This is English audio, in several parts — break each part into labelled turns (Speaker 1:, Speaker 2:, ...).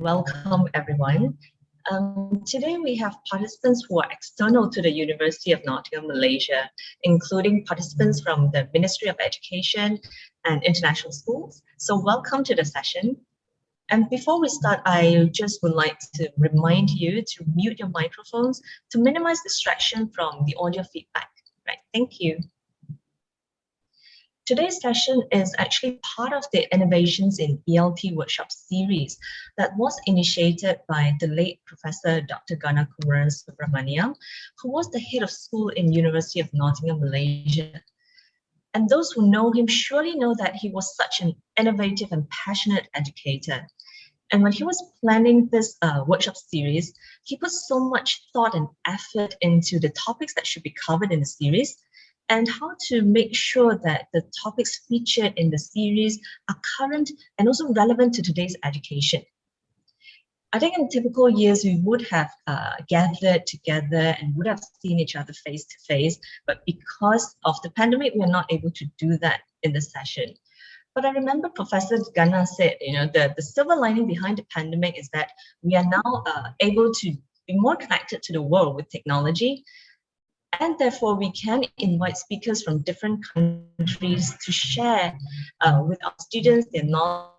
Speaker 1: welcome everyone. Today we have participants who are external to the University of Nottingham, Malaysia, including participants from the Ministry of Education and International Schools. So welcome to the session. And before we start, I just would like to remind you to mute your microphones to minimize distraction from the audio feedback. Right, thank you. Today's session is actually part of the Innovations in ELT workshop series that was initiated by the late Professor Dr. Gana Kumaran Subramaniam, who was the head of school in University of Nottingham, Malaysia. And those who know him surely know that he was such an innovative and passionate educator. And when he was planning this workshop series, he put so much thought and effort into the topics that should be covered in the series, and how to make sure that the topics featured in the series are current and also relevant to today's education. I think in typical years, we would have gathered together and would have seen each other face to face, but because of the pandemic, we are not able to do that in the session. But I remember Professor Gana said, the silver lining behind the pandemic is that we are now able to be more connected to the world with technology. And therefore, we can invite speakers from different countries to share with our students their knowledge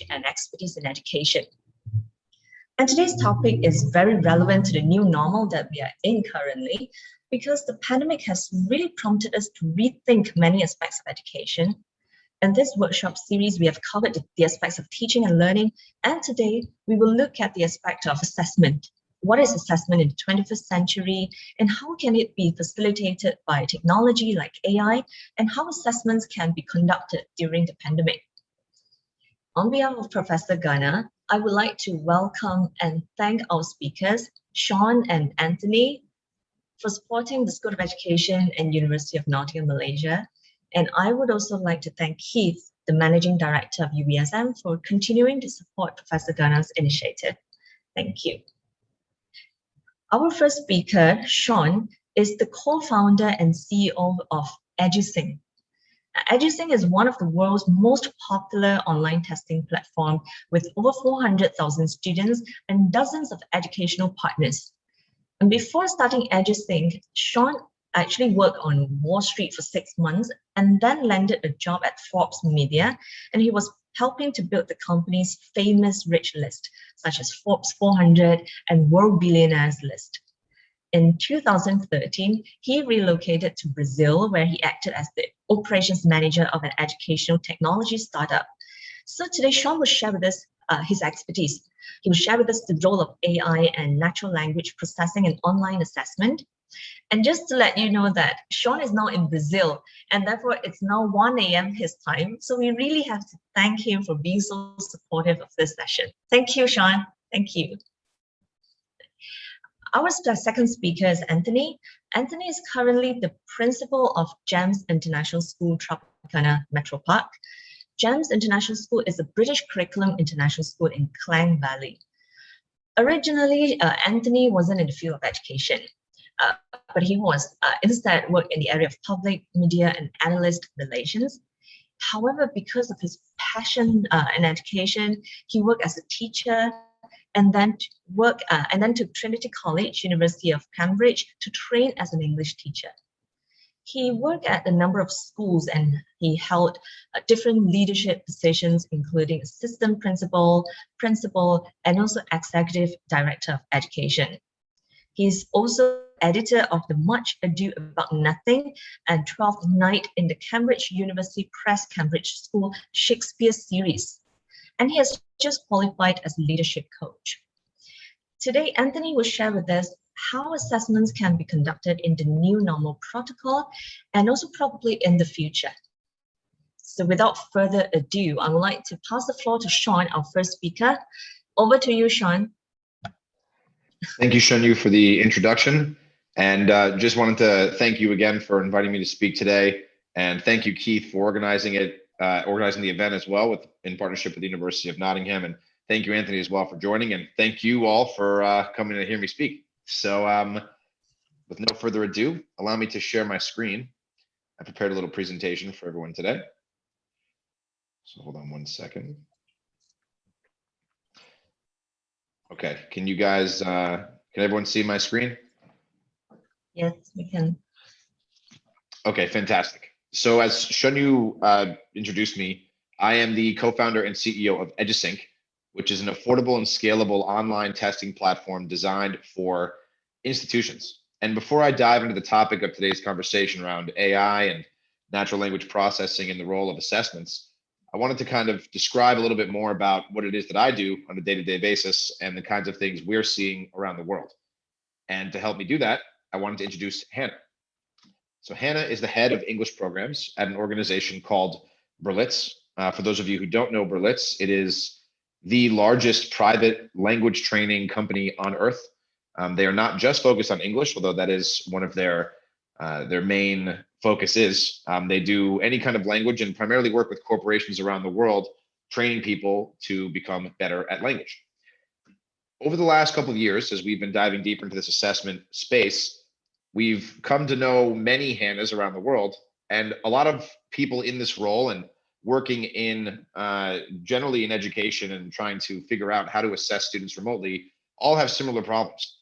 Speaker 1: and expertise in education. And today's topic is very relevant to the new normal that we are in currently, because the pandemic has really prompted us to rethink many aspects of education. In this workshop series, we have covered the aspects of teaching and learning, and today we will look at the aspect of assessment. What is assessment in the 21st century, and how can it be facilitated by technology like AI, and how assessments can be conducted during the pandemic? On behalf of Professor Gana, I would like to welcome and thank our speakers, Sean and Anthony, for supporting the School of Education and University of Nottingham, Malaysia. And I would also like to thank Keith, the Managing Director of UBSM, for continuing to support Professor Gana's initiative. Thank you. Our first speaker, Sean, is the co-founder and CEO of EduSynch. EduSynch is one of the world's most popular online testing platforms with over 400,000 students and dozens of educational partners. And before starting EduSynch, Sean actually worked on Wall Street for 6 months and then landed a job at Forbes Media, and he was helping to build the company's famous rich list, such as Forbes 400 and World Billionaires list. In 2013, he relocated to Brazil, where he acted as the operations manager of an educational technology startup. So today, Sean will share with us his expertise. He will share with us the role of AI and natural language processing in online assessment. And just to let you know that Sean is now in Brazil, and therefore it's now 1 a.m. his time. So we really have to thank him for being so supportive of this session. Thank you, Sean. Thank you. Our second speaker is Anthony. Anthony is currently the principal of GEMS International School, Tropicana Metro Park. GEMS International School is a British curriculum international school in Klang Valley. Originally, Anthony wasn't in the field of education. But he was instead worked in the area of public, media, and analyst relations. However, because of his passion in education, he worked as a teacher and then to Trinity College, University of Cambridge, to train as an English teacher. He worked at a number of schools and he held different leadership positions, including assistant principal, and also executive director of education. He's also editor of the Much Ado About Nothing and 12th Night in the Cambridge University Press Cambridge School Shakespeare series. And he has just qualified as a leadership coach. Today, Anthony will share with us how assessments can be conducted in the new normal protocol and also probably in the future. So without further ado, I would like to pass the floor to Sean, our first speaker. Over to you, Sean.
Speaker 2: Thank you, Shanyu, for the introduction. And just wanted to thank you again for inviting me to speak today. And thank you, Keith, for organizing the event as well in partnership with the University of Nottingham. And thank you, Anthony, as well for joining. And thank you all for coming to hear me speak. So with no further ado, allow me to share my screen. I prepared a little presentation for everyone today. So hold on one second. Okay, can you guys, can everyone see my screen?
Speaker 1: Yes, we can.
Speaker 2: Okay, fantastic. So as Shunyu introduced me, I am the co-founder and CEO of EduSynch, which is an affordable and scalable online testing platform designed for institutions. And before I dive into the topic of today's conversation around AI and natural language processing and the role of assessments, I wanted to kind of describe a little bit more about what it is that I do on a day-to-day basis and the kinds of things we're seeing around the world. And to help me do that, I wanted to introduce Hannah. So Hannah is the head of English programs at an organization called Berlitz. For those of you who don't know Berlitz, it is the largest private language training company on earth. They are not just focused on English, although that is one of their main focuses. They do any kind of language and primarily work with corporations around the world, training people to become better at language. Over the last couple of years, as we've been diving deeper into this assessment space, we've come to know many Hannahs around the world, and a lot of people in this role and working in generally in education and trying to figure out how to assess students remotely all have similar problems.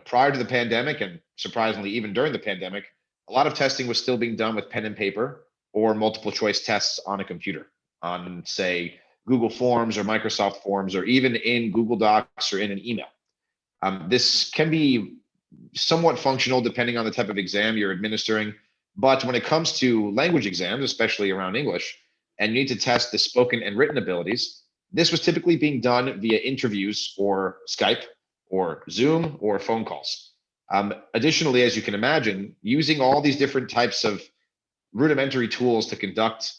Speaker 2: Prior to the pandemic, and surprisingly, even during the pandemic, a lot of testing was still being done with pen and paper or multiple choice tests on a computer, on, say, Google Forms or Microsoft Forms, or even in Google Docs or in an email. This can be somewhat functional depending on the type of exam you're administering. But when it comes to language exams, especially around English, and you need to test the spoken and written abilities, this was typically being done via interviews or Skype or Zoom or phone calls. Additionally, as you can imagine, using all these different types of rudimentary tools to conduct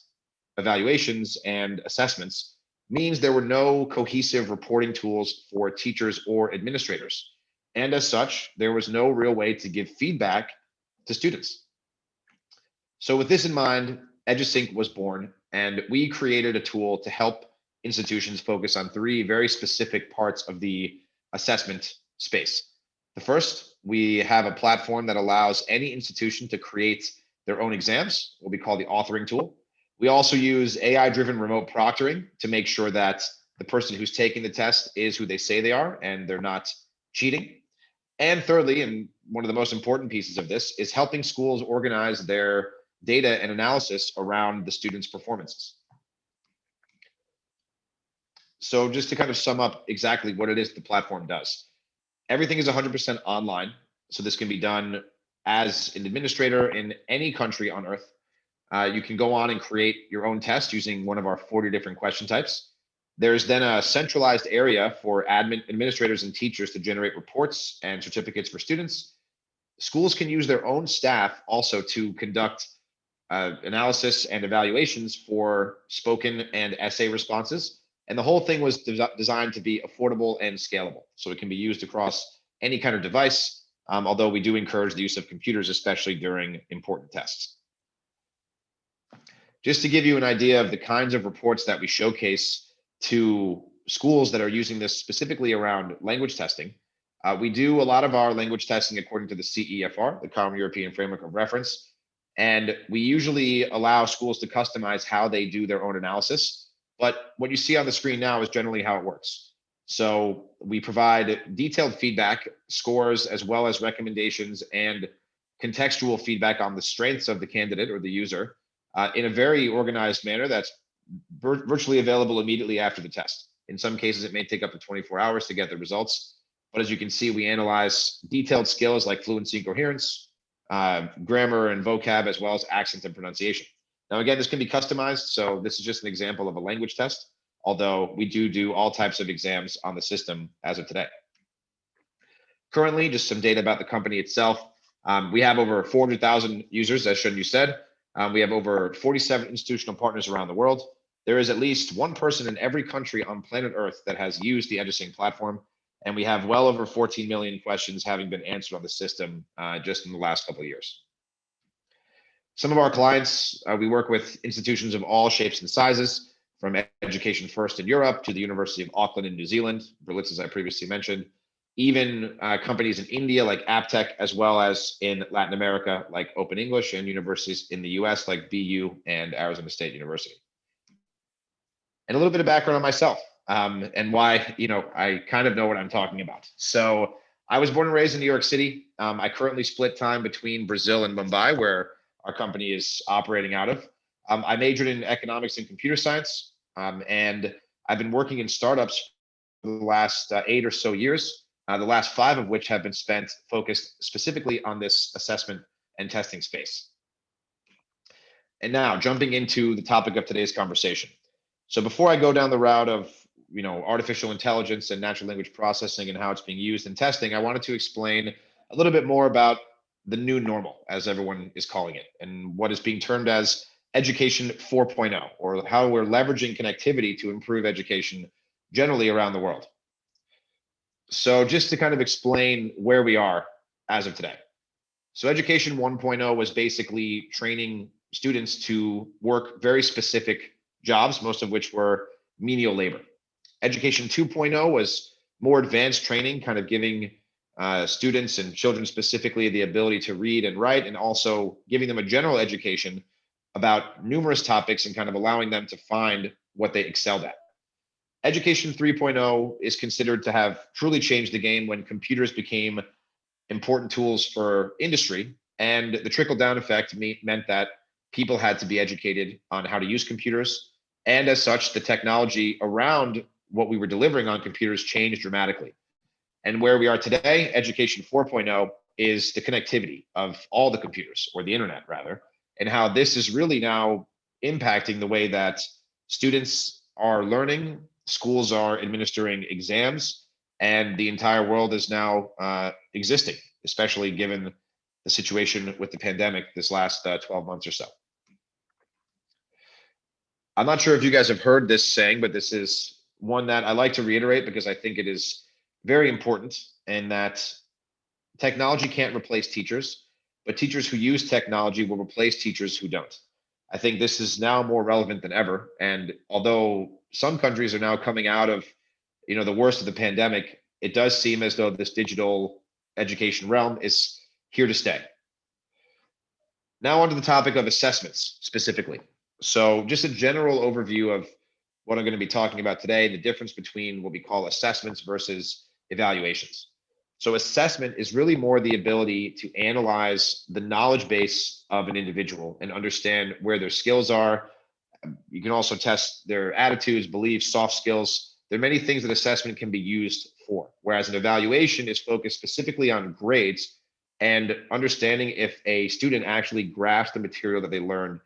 Speaker 2: evaluations and assessments means there were no cohesive reporting tools for teachers or administrators. And as such, there was no real way to give feedback to students. So with this in mind, EduSynch was born, and we created a tool to help institutions focus on three very specific parts of the assessment space. The first, we have a platform that allows any institution to create their own exams, what we call the authoring tool. We also use AI-driven remote proctoring to make sure that the person who's taking the test is who they say they are and they're not cheating. And thirdly, and one of the most important pieces of this, is helping schools organize their data and analysis around the students' performances. So just to kind of sum up exactly what it is the platform does. Everything is 100% online. So this can be done as an administrator in any country on earth. You can go on and create your own test using one of our 40 different question types. There's then a centralized area for administrators and teachers to generate reports and certificates for students. Schools can use their own staff also to conduct analysis and evaluations for spoken and essay responses. And the whole thing was designed to be affordable and scalable. So it can be used across any kind of device, although we do encourage the use of computers, especially during important tests. Just to give you an idea of the kinds of reports that we showcase to schools that are using this specifically around language testing, we do a lot of our language testing according to the CEFR, the Common European Framework of Reference. And we usually allow schools to customize how they do their own analysis. But what you see on the screen now is generally how it works. So we provide detailed feedback, scores, as well as recommendations and contextual feedback on the strengths of the candidate or the user in a very organized manner that's virtually available immediately after the test. In some cases, it may take up to 24 hours to get the results. But as you can see, we analyze detailed skills like fluency and coherence, grammar and vocab, as well as accent and pronunciation. Now, again, this can be customized. So this is just an example of a language test, although we do all types of exams on the system as of today. Currently, just some data about the company itself. We have over 400,000 users, as Shunyu said. We have over 47 institutional partners around the world. There is at least one person in every country on planet Earth that has used the EduSynch platform. And we have well over 14 million questions having been answered on the system just in the last couple of years. Some of our clients, we work with institutions of all shapes and sizes, from Education First in Europe to the University of Auckland in New Zealand, Berlitz, as I previously mentioned, even companies in India like Aptech, as well as in Latin America like Open English, and universities in the US like BU and Arizona State University. And a little bit of background on myself. and why, I kind of know what I'm talking about. So I was born and raised in New York City. I currently split time between Brazil and Mumbai, where our company is operating out of. I majored in economics and computer science, and I've been working in startups for the last 8 or so years, the last 5 of which have been spent focused specifically on this assessment and testing space. And now jumping into the topic of today's conversation. So before I go down the route of artificial intelligence and natural language processing and how it's being used in testing, I wanted to explain a little bit more about the new normal, as everyone is calling it, and what is being termed as Education 4.0, or how we're leveraging connectivity to improve education generally around the world. So just to kind of explain where we are as of today. So Education 1.0 was basically training students to work very specific jobs, most of which were menial labor. Education 2.0 was more advanced training, kind of giving students and children specifically the ability to read and write, and also giving them a general education about numerous topics and kind of allowing them to find what they excelled at. Education 3.0 is considered to have truly changed the game when computers became important tools for industry, and the trickle-down effect meant that people had to be educated on how to use computers, and as such, the technology around what we were delivering on computers changed dramatically. And where we are today, Education 4.0 is the connectivity of all the computers, or the internet rather, and how this is really now impacting the way that students are learning, schools are administering exams, and the entire world is now existing, especially given the situation with the pandemic this last 12 months or so. I'm not sure if you guys have heard this saying, but this is one that I like to reiterate because I think it is very important, and that technology can't replace teachers, but teachers who use technology will replace teachers who don't. I think this is now more relevant than ever. And although some countries are now coming out of, the worst of the pandemic, it does seem as though this digital education realm is here to stay. Now onto the topic of assessments specifically. So just a general overview of what I'm going to be talking about today, the difference between what we call assessments versus evaluations. So assessment is really more the ability to analyze the knowledge base of an individual and understand where their skills are. You can also test their attitudes, beliefs, soft skills. There are many things that assessment can be used for, whereas an evaluation is focused specifically on grades and understanding if a student actually grasped the material that they learned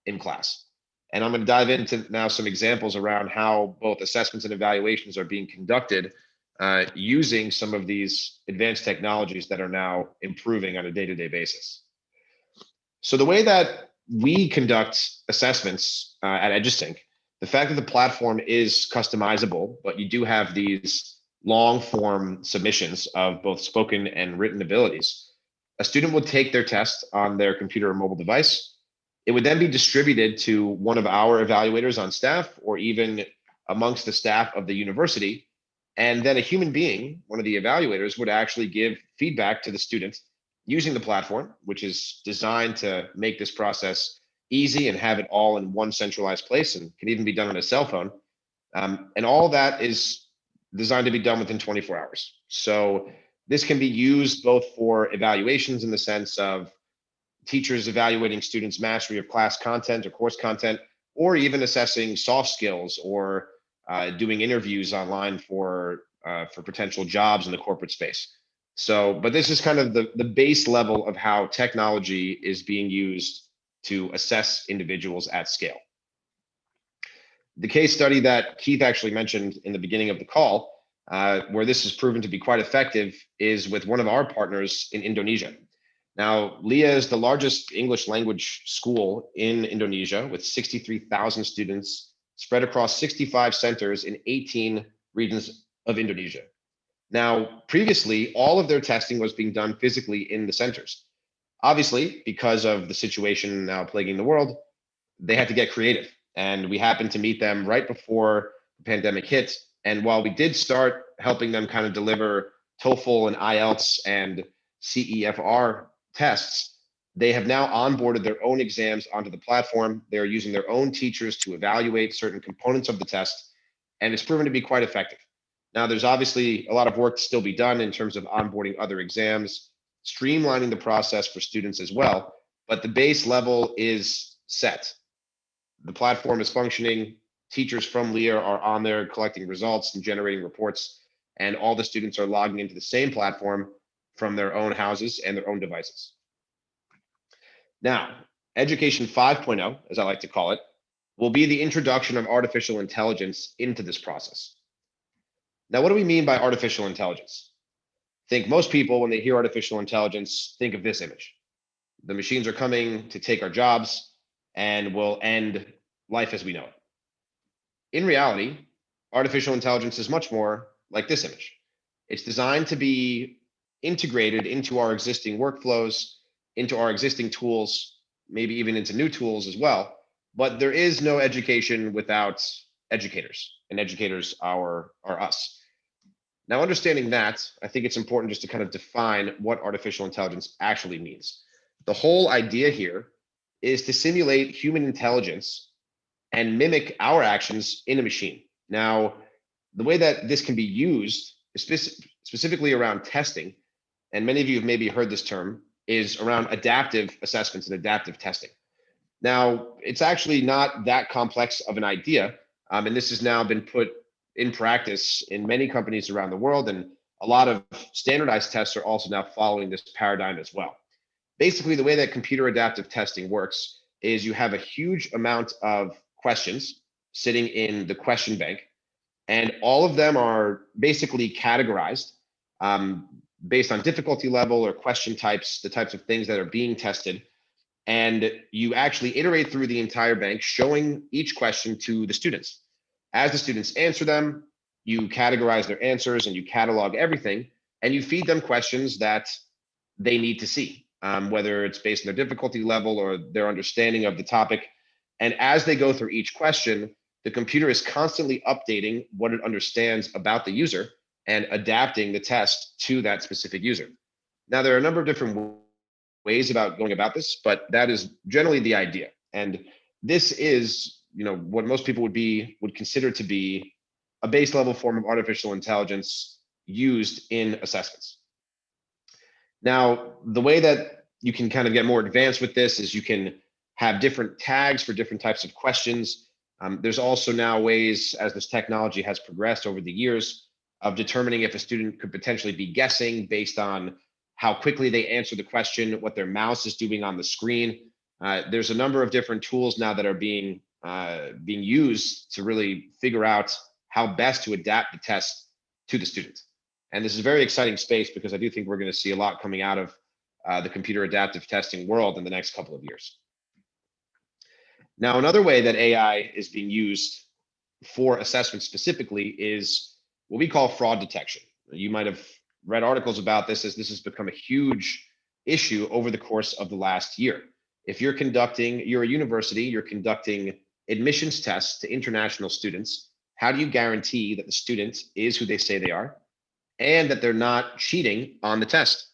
Speaker 2: in class. And I'm going to dive into now some examples around how both assessments and evaluations are being conducted using some of these advanced technologies that are now improving on a day-to-day basis. So the way that we conduct assessments at EduSynch, the fact that the platform is customizable, but you do have these long form submissions of both spoken and written abilities. A student would take their test on their computer or mobile device. It would then be distributed to one of our evaluators on staff, or even amongst the staff of the university. And then a human being, one of the evaluators, would actually give feedback to the student using the platform, which is designed to make this process easy and have it all in one centralized place, and can even be done on a cell phone. And all that is designed to be done within 24 hours. So this can be used both for evaluations in the sense of teachers evaluating students' mastery of class content or course content, or even assessing soft skills, or doing interviews online for potential jobs in the corporate space. So, but this is kind of the base level of how technology is being used to assess individuals at scale. The case study that Keith actually mentioned in the beginning of the call, where this has proven to be quite effective, is with one of our partners in Indonesia. Now, LIA is the largest English language school in Indonesia, with 63,000 students spread across 65 centers in 18 regions of Indonesia. Now, previously, all of their testing was being done physically in the centers. Obviously, because of the situation now plaguing the world, they had to get creative. And we happened to meet them right before the pandemic hit. And while we did start helping them kind of deliver TOEFL and IELTS and CEFR tests, they have now onboarded their own exams onto the platform. They're using their own teachers to evaluate certain components of the test. and it's proven to be quite effective. Now, there's obviously a lot of work to still be done in terms of onboarding other exams, streamlining the process for students as well, but the base level is set. The platform is functioning. Teachers from LEAR are on there collecting results and generating reports, and all the students are logging into the same platform from their own houses and their own devices. Now, Education 5.0, as I like to call it, will be the introduction of artificial intelligence into this process. Now, what do we mean by artificial intelligence? I think most people, when they hear artificial intelligence, think of this image. The machines are coming to take our jobs and will end life as we know it. In reality, artificial intelligence is much more like this image. It's designed to be integrated into our existing workflows, into our existing tools, maybe even into new tools as well. But there is no education without educators, and educators are us. Now, understanding that, I think it's important just to kind of define what artificial intelligence actually means. The whole idea here is to simulate human intelligence and mimic our actions in a machine. Now, the way that this can be used, specifically around testing, and many of you have maybe heard this term, is around adaptive assessments and adaptive testing. Now, it's actually not that complex of an idea, and this has now been put in practice in many companies around the world, and a lot of standardized tests are also now following this paradigm as well. Basically, the way that computer adaptive testing works is you have a huge amount of questions sitting in the question bank, and all of them are basically categorized based on difficulty level or question types, the types of things that are being tested. And you actually iterate through the entire bank, showing each question to the students. As the students answer them, you categorize their answers and you catalog everything, and you feed them questions that they need to see, whether it's based on their difficulty level or their understanding of the topic. And as they go through each question, the computer is constantly updating what it understands about the user and adapting the test to that specific user. Now, there are a number of different ways about going about this, but that is generally the idea. And this is, what most people would consider to be a base level form of artificial intelligence used in assessments. Now, the way that you can kind of get more advanced with this is you can have different tags for different types of questions. There's also now ways, as this technology has progressed over the years, of determining if a student could potentially be guessing based on how quickly they answer the question, what their mouse is doing on the screen. There's a number of different tools now that are being used to really figure out how best to adapt the test to the student. And this is a very exciting space because I do think we're going to see a lot coming out of the computer adaptive testing world in the next couple of years. Now, another way that AI is being used for assessment specifically is what we call fraud detection. You might have read articles about this, as this has become a huge issue over the course of the last year. If you're a university, you're conducting admissions tests to international students, how do you guarantee that the student is who they say they are and that they're not cheating on the test?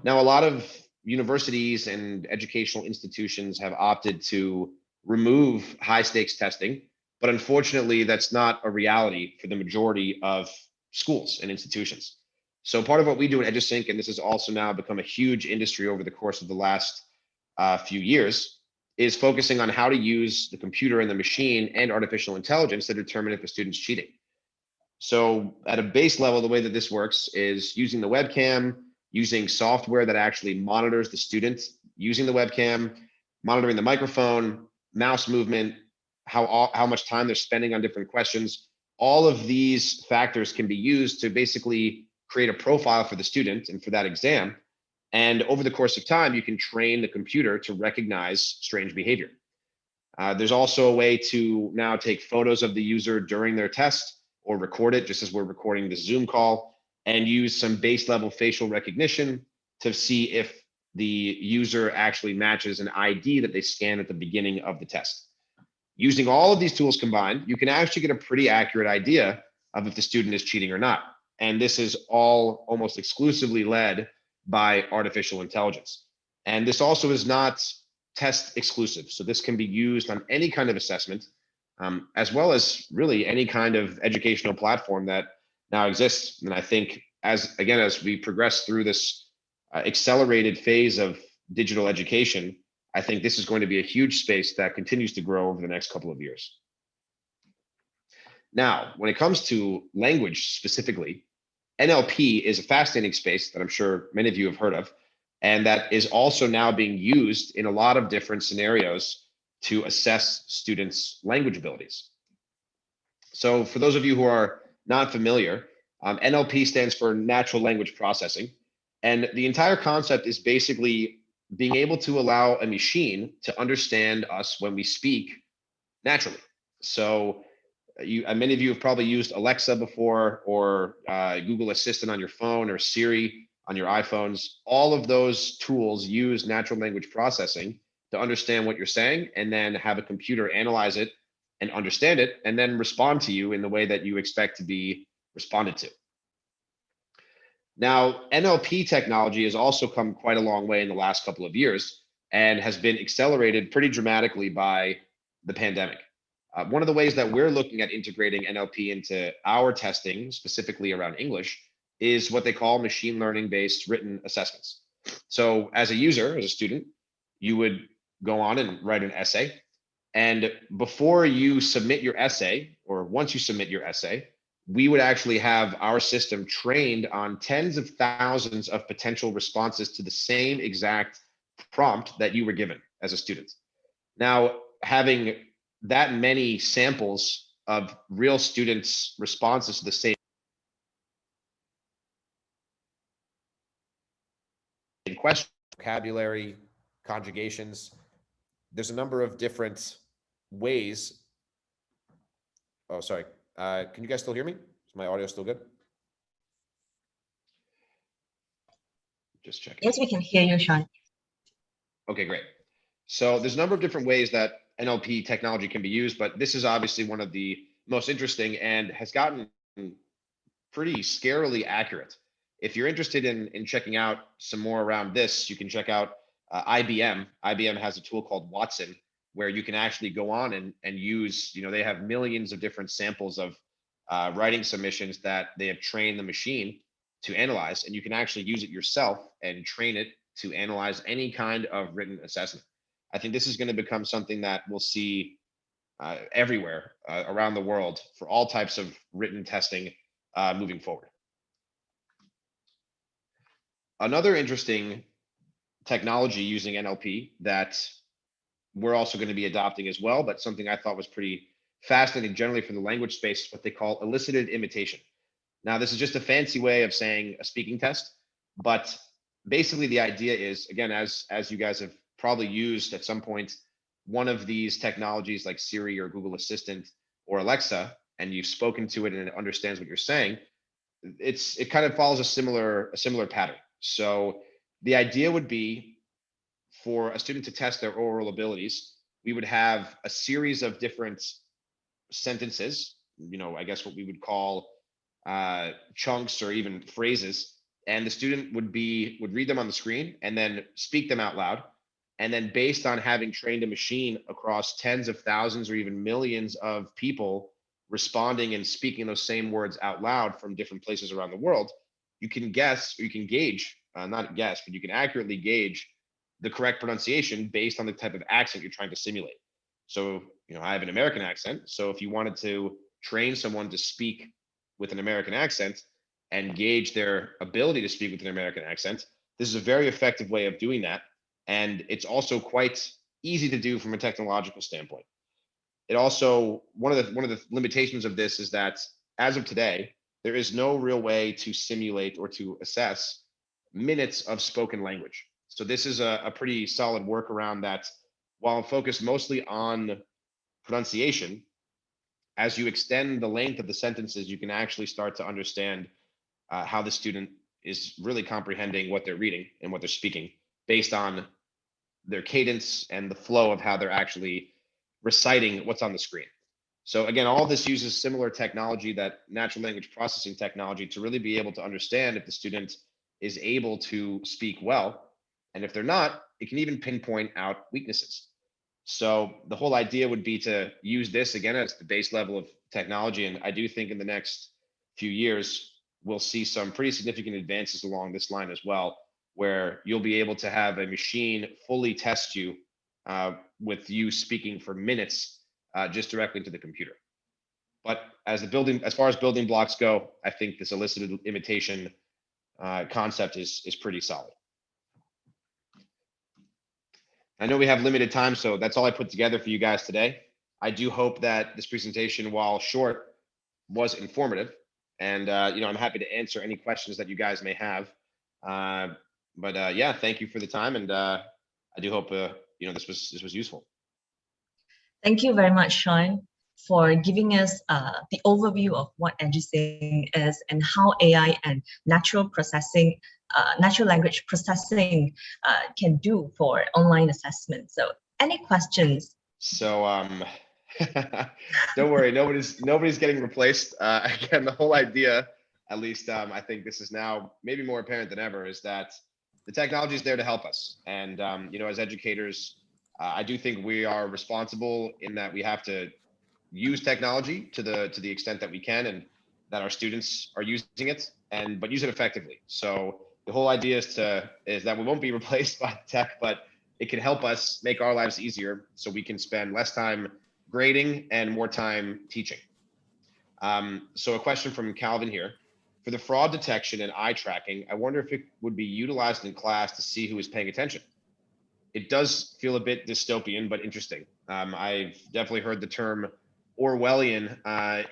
Speaker 2: Now, a lot of universities and educational institutions have opted to remove high stakes testing, but unfortunately, that's not a reality for the majority of schools and institutions. So part of what we do at EduSynch, and this has also now become a huge industry over the course of the last few years, is focusing on how to use the computer and the machine and artificial intelligence to determine if a student's cheating. So at a base level, the way that this works is using the webcam, using software that actually monitors the student, using the webcam, monitoring the microphone, mouse movement, how much time they're spending on different questions. All of these factors can be used to basically create a profile for the student and for that exam. And over the course of time, you can train the computer to recognize strange behavior. There's also a way to now take photos of the user during their test or record it, just as we're recording this Zoom call, and use some base level facial recognition to see if the user actually matches an ID that they scanned at the beginning of the test. Using all of these tools combined, you can actually get a pretty accurate idea of if the student is cheating or not. And this is all almost exclusively led by artificial intelligence. And this also is not test exclusive. So this can be used on any kind of assessment. as well as really any kind of educational platform that now exists. And I think as we progress through this accelerated phase of digital education, I think this is going to be a huge space that continues to grow over the next couple of years. Now, when it comes to language specifically, NLP is a fascinating space that I'm sure many of you have heard of, and that is also now being used in a lot of different scenarios to assess students' language abilities. So for those of you who are not familiar, NLP stands for natural language processing. And the entire concept is basically being able to allow a machine to understand us when we speak naturally. So many of you have probably used Alexa before, or Google Assistant on your phone, or Siri on your iPhones. All of those tools use natural language processing to understand what you're saying, and then have a computer analyze it and understand it, and then respond to you in the way that you expect to be responded to. Now, NLP technology has also come quite a long way in the last couple of years, and has been accelerated pretty dramatically by the pandemic. One of the ways that we're looking at integrating NLP into our testing, specifically around English, is what they call machine learning based written assessments. So as a user, as a student, you would go on and write an essay. And before you submit your essay, or once you submit your essay, we would actually have our system trained on tens of thousands of potential responses to the same exact prompt that you were given as a student. Now, having that many samples of real students' responses to the same question, vocabulary, conjugations, there's a number of different ways. Oh, sorry. Can you guys still hear me? Is my audio still good? Just checking.
Speaker 1: Yes, we can hear you, Sean.
Speaker 2: Okay, great. So there's a number of different ways that NLP technology can be used, but this is obviously one of the most interesting and has gotten pretty scarily accurate. If you're interested in checking out some more around this, you can check out IBM. IBM has a tool called Watson, where you can actually go on and use, they have millions of different samples of writing submissions that they have trained the machine to analyze, and you can actually use it yourself and train it to analyze any kind of written assessment. I think this is going to become something that we'll see everywhere around the world for all types of written testing moving forward. Another interesting technology using NLP that we're also going to be adopting as well, but something I thought was pretty fascinating generally from the language space, what they call elicited imitation. Now, this is just a fancy way of saying a speaking test, but basically the idea is, again, as you guys have probably used at some point one of these technologies like Siri or Google Assistant or Alexa, and you've spoken to it and it understands what you're saying, it kind of follows a similar pattern. So the idea would be for a student to test their oral abilities, we would have a series of different sentences, I guess what we would call chunks or even phrases, and the student would read them on the screen and then speak them out loud. And then based on having trained a machine across tens of thousands or even millions of people responding and speaking those same words out loud from different places around the world, you can guess, or you can gauge, not guess, but you can accurately gauge the correct pronunciation based on the type of accent you're trying to simulate. So, I have an American accent. So if you wanted to train someone to speak with an American accent and gauge their ability to speak with an American accent, this is a very effective way of doing that. And it's also quite easy to do from a technological standpoint. It also, one of the limitations of this is that as of today, there is no real way to simulate or to assess minutes of spoken language. So this is a pretty solid workaround that, while focused mostly on pronunciation, as you extend the length of the sentences, you can actually start to understand how the student is really comprehending what they're reading and what they're speaking based on their cadence and the flow of how they're actually reciting what's on the screen. So again, all of this uses similar technology, that natural language processing technology, to really be able to understand if the student is able to speak well. And if they're not, it can even pinpoint out weaknesses. So the whole idea would be to use this again as the base level of technology. And I do think in the next few years, we'll see some pretty significant advances along this line as well, where you'll be able to have a machine fully test you with you speaking for minutes just directly to the computer. But as far as building blocks go, I think this elicited imitation concept is pretty solid. I know we have limited time, so that's all I put together for you guys today. I do hope that this presentation, while short, was informative, and I'm happy to answer any questions that you guys may have. Yeah, thank you for the time, and I do hope this was useful.
Speaker 1: Thank you very much, Sean, for giving us the overview of what EduSynch is and how AI and natural language processing can do for online assessment. So, any questions?
Speaker 2: So, don't worry, nobody's getting replaced. Again, the whole idea, at least I think this is now maybe more apparent than ever, is that the technology is there to help us. And as educators, I do think we are responsible in that we have to use technology to the extent that we can, and that our students are using it, but use it effectively. So the whole idea is that we won't be replaced by tech, but it can help us make our lives easier so we can spend less time grading and more time teaching. So a question from Calvin here. For the fraud detection and eye tracking, I wonder if it would be utilized in class to see who is paying attention. It does feel a bit dystopian, but interesting. I've definitely heard the term Orwellian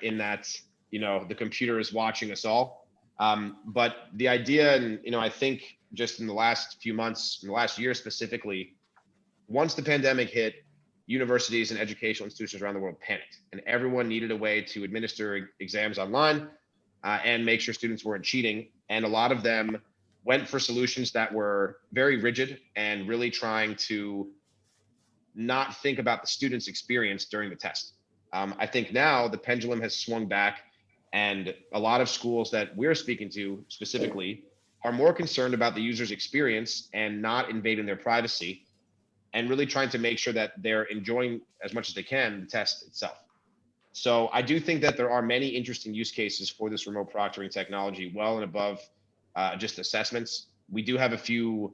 Speaker 2: in that, the computer is watching us all. But the idea, and I think just in the last few months, in the last year specifically, once the pandemic hit, universities and educational institutions around the world panicked, and everyone needed a way to administer exams online and make sure students weren't cheating. And a lot of them went for solutions that were very rigid and really trying to not think about the student's experience during the test. I think now the pendulum has swung back, and a lot of schools that we're speaking to specifically are more concerned about the user's experience and not invading their privacy, and really trying to make sure that they're enjoying as much as they can the test itself. So I do think that there are many interesting use cases for this remote proctoring technology, well and above just assessments. We do have a few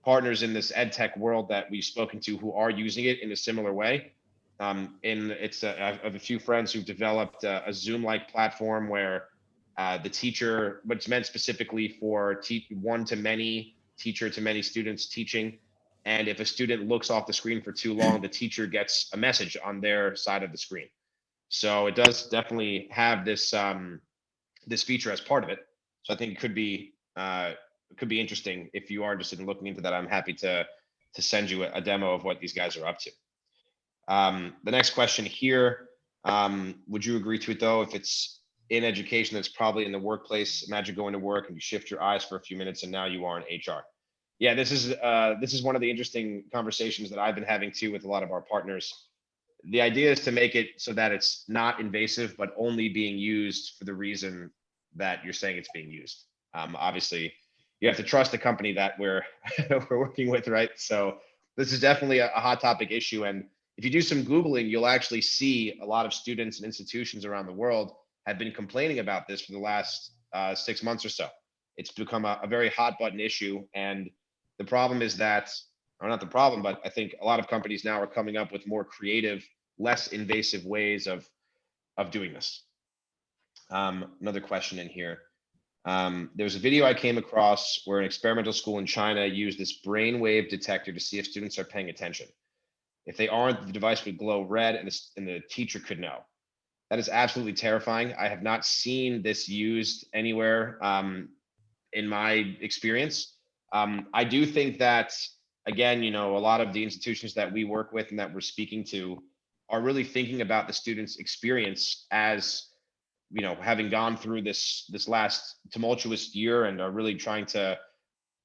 Speaker 2: partners in this ed tech world that we've spoken to who are using it in a similar way. I have a few friends who've developed a Zoom-like platform where the teacher, but it's meant specifically for one-to-many, teacher-to-many students teaching. And if a student looks off the screen for too long, the teacher gets a message on their side of the screen. So it does definitely have this this feature as part of it. So I think it could be interesting if you are interested in looking into that. I'm happy to send you a demo of what these guys are up to. The next question here, would you agree to it though? If it's in education, that's probably in the workplace. Imagine going to work and you shift your eyes for a few minutes and now you are in HR. Yeah, this is one of the interesting conversations that I've been having too with a lot of our partners. The idea is to make it so that it's not invasive, but only being used for the reason that you're saying it's being used. Obviously, you have to trust the company that we're working with, right? So this is definitely a hot topic issue. And if you do some Googling, you'll actually see a lot of students and institutions around the world have been complaining about this for the last 6 months or so. It's become a very hot button issue. And the problem is that, or not the problem, but I think a lot of companies now are coming up with more creative, less invasive ways of doing this. Another question in here. There's a video I came across where an experimental school in China used this brainwave detector to see if students are paying attention. If they aren't, the device would glow red and the teacher could know. That is absolutely terrifying. I have not seen this used anywhere in my experience. I do think that, again, a lot of the institutions that we work with and that we're speaking to are really thinking about the student's experience as, having gone through this last tumultuous year, and are really trying to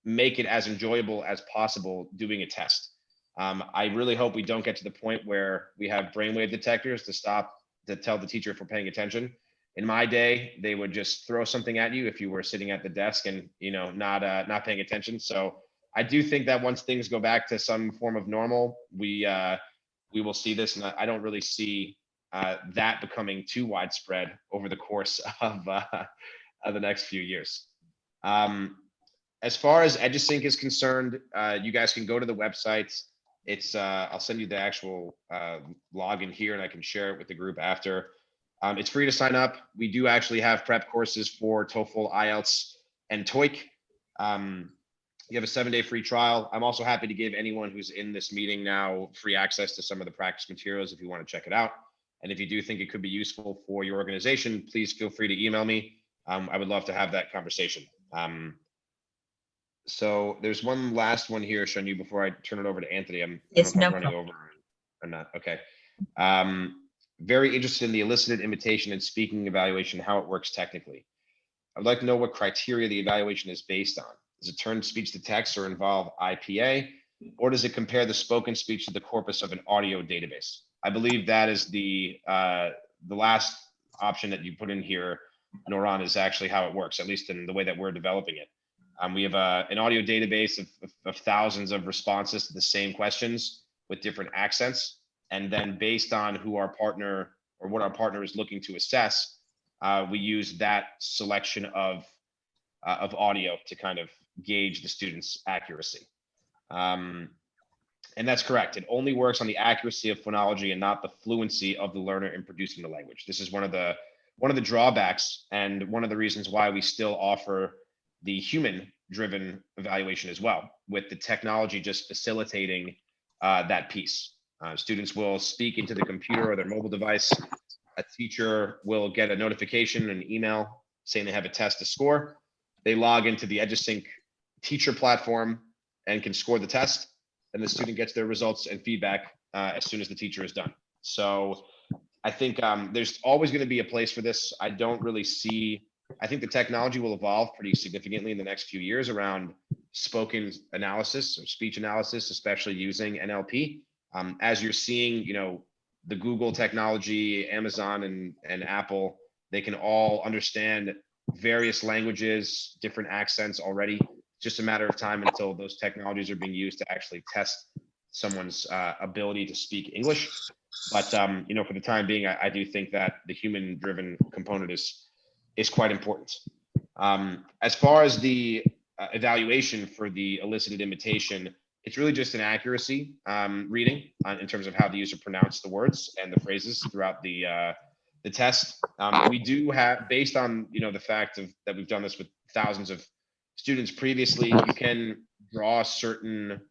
Speaker 2: make it as enjoyable as possible doing a test. I really hope we don't get to the point where we have brainwave detectors to tell the teacher if we're paying attention. In my day, they would just throw something at you if you were sitting at the desk and not paying attention. So I do think that once things go back to some form of normal, we we will see this, and I don't really see that becoming too widespread over the course of the next few years. As far as EduSynch is concerned, you guys can go to the website. It's I'll send you the actual login here, and I can share it with the group after. It's free to sign up. We do actually have prep courses for TOEFL, IELTS, and TOEIC. You have a 7-day free trial. I'm also happy to give anyone who's in this meeting now free access to some of the practice materials if you want to check it out. And if you do think it could be useful for your organization, please feel free to email me. I would love to have that conversation. So there's one last one here, Shanyu, before I turn it over to Anthony. I'm running over or not. Okay. Very interested in the elicited imitation and speaking evaluation, how it works technically. I would like to know what criteria the evaluation is based on. Does it turn speech to text or involve IPA, or does it compare the spoken speech to the corpus of an audio database? I believe that is the last option that you put in here, Noran, is actually how it works, at least in the way that we're developing it. We have an audio database of thousands of responses to the same questions with different accents. And then based on who our partner or what our partner is looking to assess, we use that selection of audio to kind of gauge the student's accuracy. And that's correct. It only works on the accuracy of phonology and not the fluency of the learner in producing the language. This is one of the drawbacks and one of the reasons why we still offer the human-driven evaluation as well, with the technology just facilitating that piece. Students will speak into the computer or their mobile device. A teacher will get a notification, an email saying they have a test to score. They log into the EduSynch teacher platform and can score the test, and the student gets their results and feedback as soon as the teacher is done. So I think there's always going to be a place for this. I don't really see, I think the technology will evolve pretty significantly in the next few years around spoken analysis or speech analysis, especially using NLP. As you're seeing, you know, the Google technology, Amazon and Apple, they can all understand various languages, different accents already. It's just a matter of time until those technologies are being used to actually test someone's ability to speak English. But you know, for the time being, I do think that the human-driven component is quite important. As far as the evaluation for the elicited imitation, it's really just an accuracy reading in terms of how the user pronounced the words and the phrases throughout the test. We do have, based on the fact that we've done this with thousands of students previously, you can draw certain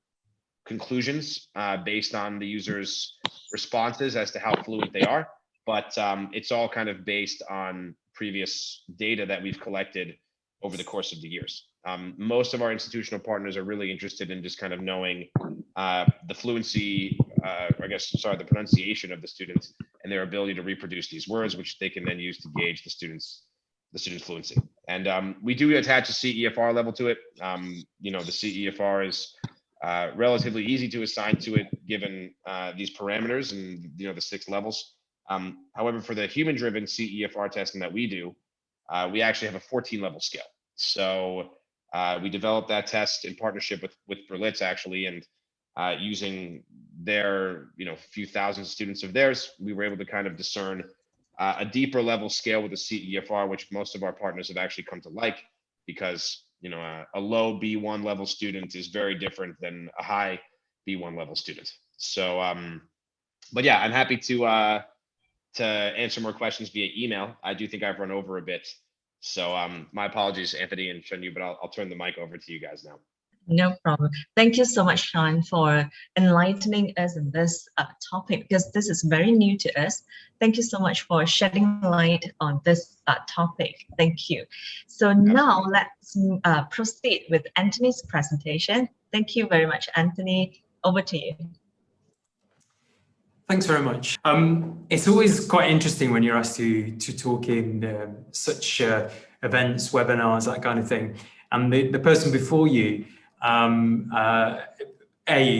Speaker 2: conclusions based on the user's responses as to how fluent they are, but it's all kind of based on previous data that we've collected over the course of the years. Most of our institutional partners are really interested in just kind of knowing the fluency, the pronunciation of the students and their ability to reproduce these words, which they can then use to gauge the student's fluency. And we do attach a CEFR level to it. The CEFR is relatively easy to assign to it given these parameters and the 6 levels. However, for the human-driven CEFR testing that we do, we actually have a 14-level scale. So we developed that test in partnership with Berlitz actually, and using their few thousand students of theirs, we were able to kind of discern a deeper level scale with the CEFR, which most of our partners have actually come to like, because a low B1 level student is very different than a high B1 level student. So, but yeah, I'm happy to answer more questions via email. I do think I've run over a bit. So my apologies, Anthony and Shanyu, but I'll turn the mic over to you guys now.
Speaker 1: No problem. Thank you so much, Sean, for enlightening us in this topic, because this is very new to us. Thank you so much for shedding light on this topic. Thank you. So now let's proceed with Anthony's presentation. Thank you very much, Anthony. Over to you.
Speaker 3: Thanks very much. It's always quite interesting when you're asked to talk in such events, webinars, that kind of thing. And the person before you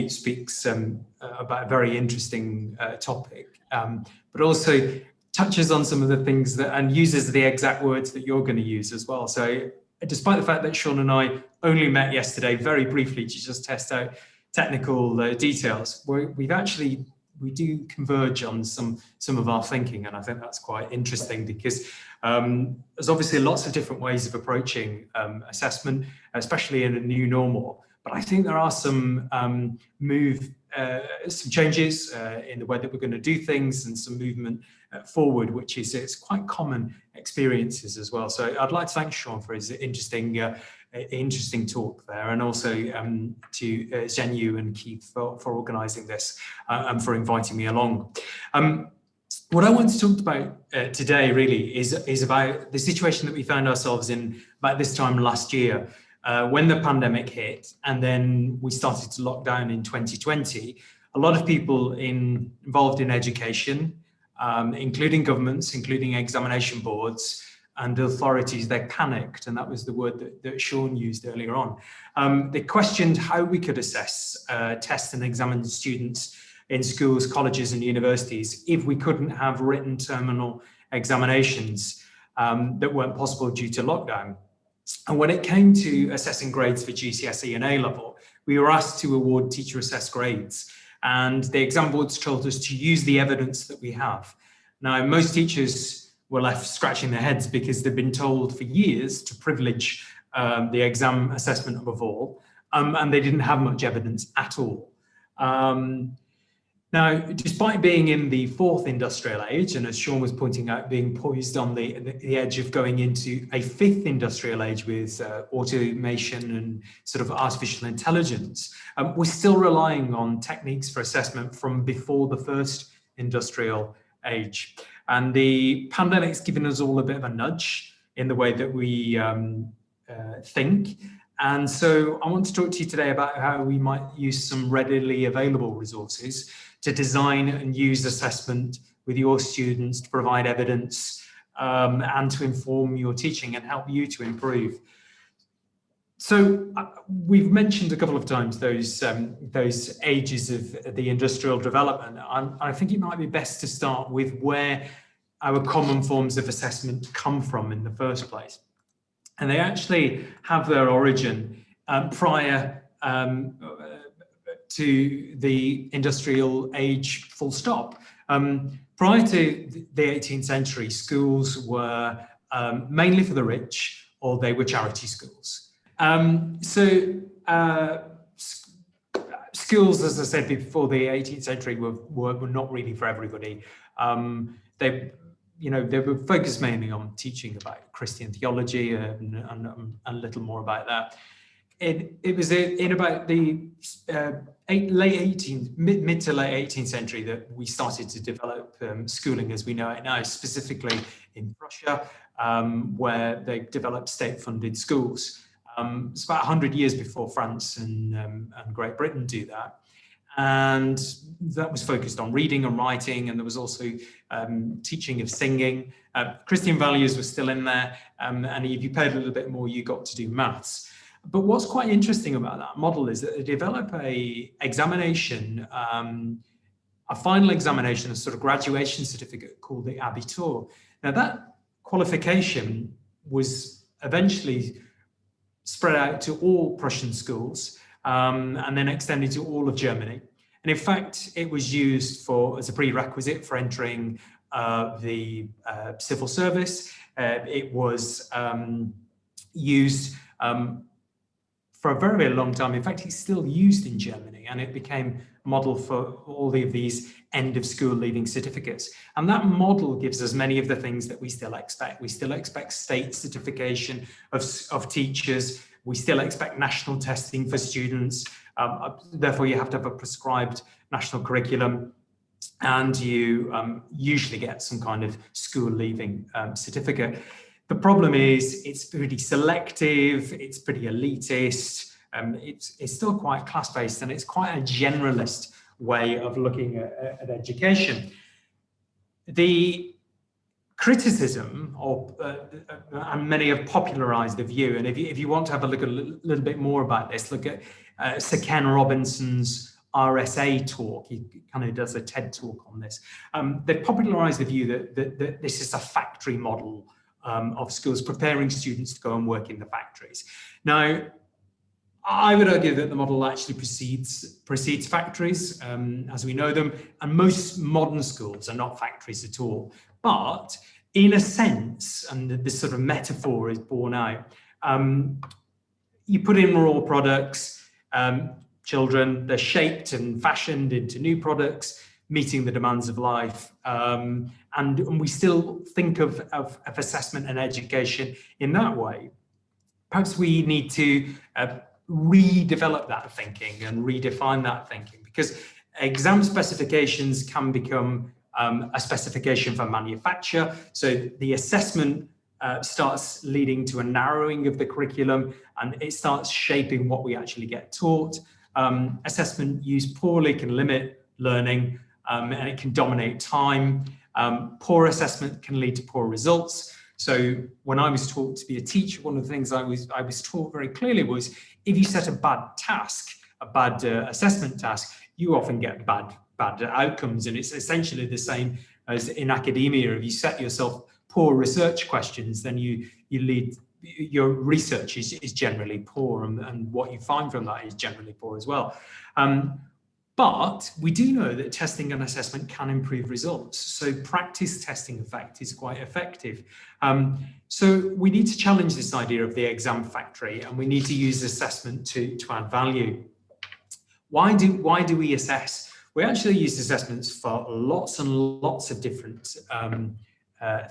Speaker 3: speaks about a very interesting topic, but also touches on some of the things and uses the exact words that you're going to use as well. So despite the fact that Sean and I only met yesterday very briefly to just test out technical details, we've actually do converge on some of our thinking, and I think that's quite interesting because there's obviously lots of different ways of approaching assessment, especially in a new normal. But I think there are some some changes in the way that we're going to do things, and some movement forward, which is it's quite common experiences as well. So I'd like to thank Sean for his interesting talk there, and also to Zhenyu and Keith for organising this and for inviting me along. What I want to talk about today really is about the situation that we found ourselves in about this time last year, when the pandemic hit, and then we started to lock down in 2020. A lot of people involved in education, including governments, including examination boards and authorities, they panicked, and that was the word that Sean used earlier on. They questioned how we could assess, test and examine students in schools, colleges and universities if we couldn't have written terminal examinations that weren't possible due to lockdown. And when it came to assessing grades for GCSE and A-level, we were asked to award teacher-assessed grades, and the exam boards told us to use the evidence that we have. Now, most teachers were left scratching their heads because they've been told for years to privilege the exam assessment above all, and they didn't have much evidence at all. Now, despite being in the fourth industrial age, and as Sean was pointing out, being poised on the edge of going into a fifth industrial age with automation and sort of artificial intelligence, we're still relying on techniques for assessment from before the first industrial age. And the pandemic's given us all a bit of a nudge in the way that we think. And so I want to talk to you today about how we might use some readily available resources to design and use assessment with your students, to provide evidence and to inform your teaching and help you to improve. So we've mentioned a couple of times those ages of the industrial development. I think it might be best to start with where our common forms of assessment come from in the first place. And they actually have their origin prior to the industrial age, full stop. Prior to the 18th century, schools were mainly for the rich, or they were charity schools. Schools, as I said before, the 18th century were not really for everybody. They were focused mainly on teaching about Christian theology and a little more about that. It was in about the mid to late 18th century that we started to develop schooling as we know it now, specifically in Prussia, where they developed state-funded schools. It's about 100 years before France and Great Britain do that. And that was focused on reading and writing, and there was also teaching of singing. Christian values were still in there, and if you paid a little bit more, you got to do maths. But what's quite interesting about that model is that they develop a examination, a final examination, a sort of graduation certificate called the Abitur. Now that qualification was eventually spread out to all Prussian schools, and then extended to all of Germany. And in fact, it was used as a prerequisite for entering the civil service. It was used for a very, very long time. In fact, it's still used in Germany, and it became a model for all of these end of school leaving certificates. And that model gives us many of the things that we still expect. We still expect state certification of teachers. We still expect national testing for students. Therefore, you have to have a prescribed national curriculum, and you usually get some kind of school leaving certificate. The problem is it's pretty selective, it's pretty elitist, it's still quite class-based, and it's quite a generalist way of looking at education. The criticism, and many have popularized the view, and if you want to have a look a little bit more about this, look at Sir Ken Robinson's RSA talk. He kind of does a TED talk on this. They've popularized the view that this is a factory model of schools, preparing students to go and work in the factories. Now, I would argue that the model actually precedes factories as we know them, and most modern schools are not factories at all. But in a sense, and this sort of metaphor is borne out, you put in raw products, children, they're shaped and fashioned into new products, meeting the demands of life. And we still think of assessment and education in that way. Perhaps we need to redevelop that thinking and redefine that thinking, because exam specifications can become a specification for manufacture. So the assessment starts leading to a narrowing of the curriculum, and it starts shaping what we actually get taught. Assessment used poorly can limit learning, and it can dominate time. Poor assessment can lead to poor results. So when I was taught to be a teacher, one of the things I was taught very clearly was, if you set a bad task, a bad assessment task, you often get bad outcomes. And it's essentially the same as in academia. If you set yourself poor research questions, then your research is generally poor, and what you find from that is generally poor as well. But we do know that testing and assessment can improve results. So practice testing effect is quite effective. So we need to challenge this idea of the exam factory, and we need to use assessment to add value. Why do we assess? We actually use assessments for lots and lots of different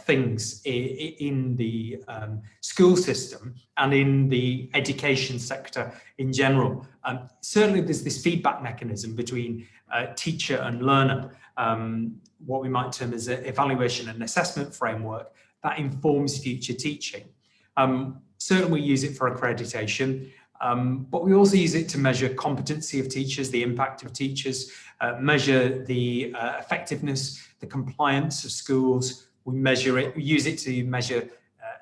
Speaker 3: things in the school system and in the education sector in general. Certainly there's this feedback mechanism between teacher and learner, what we might term as an evaluation and assessment framework that informs future teaching. Certainly we use it for accreditation, but we also use it to measure competency of teachers, the impact of teachers, measure the effectiveness, the compliance of schools. We use it to measure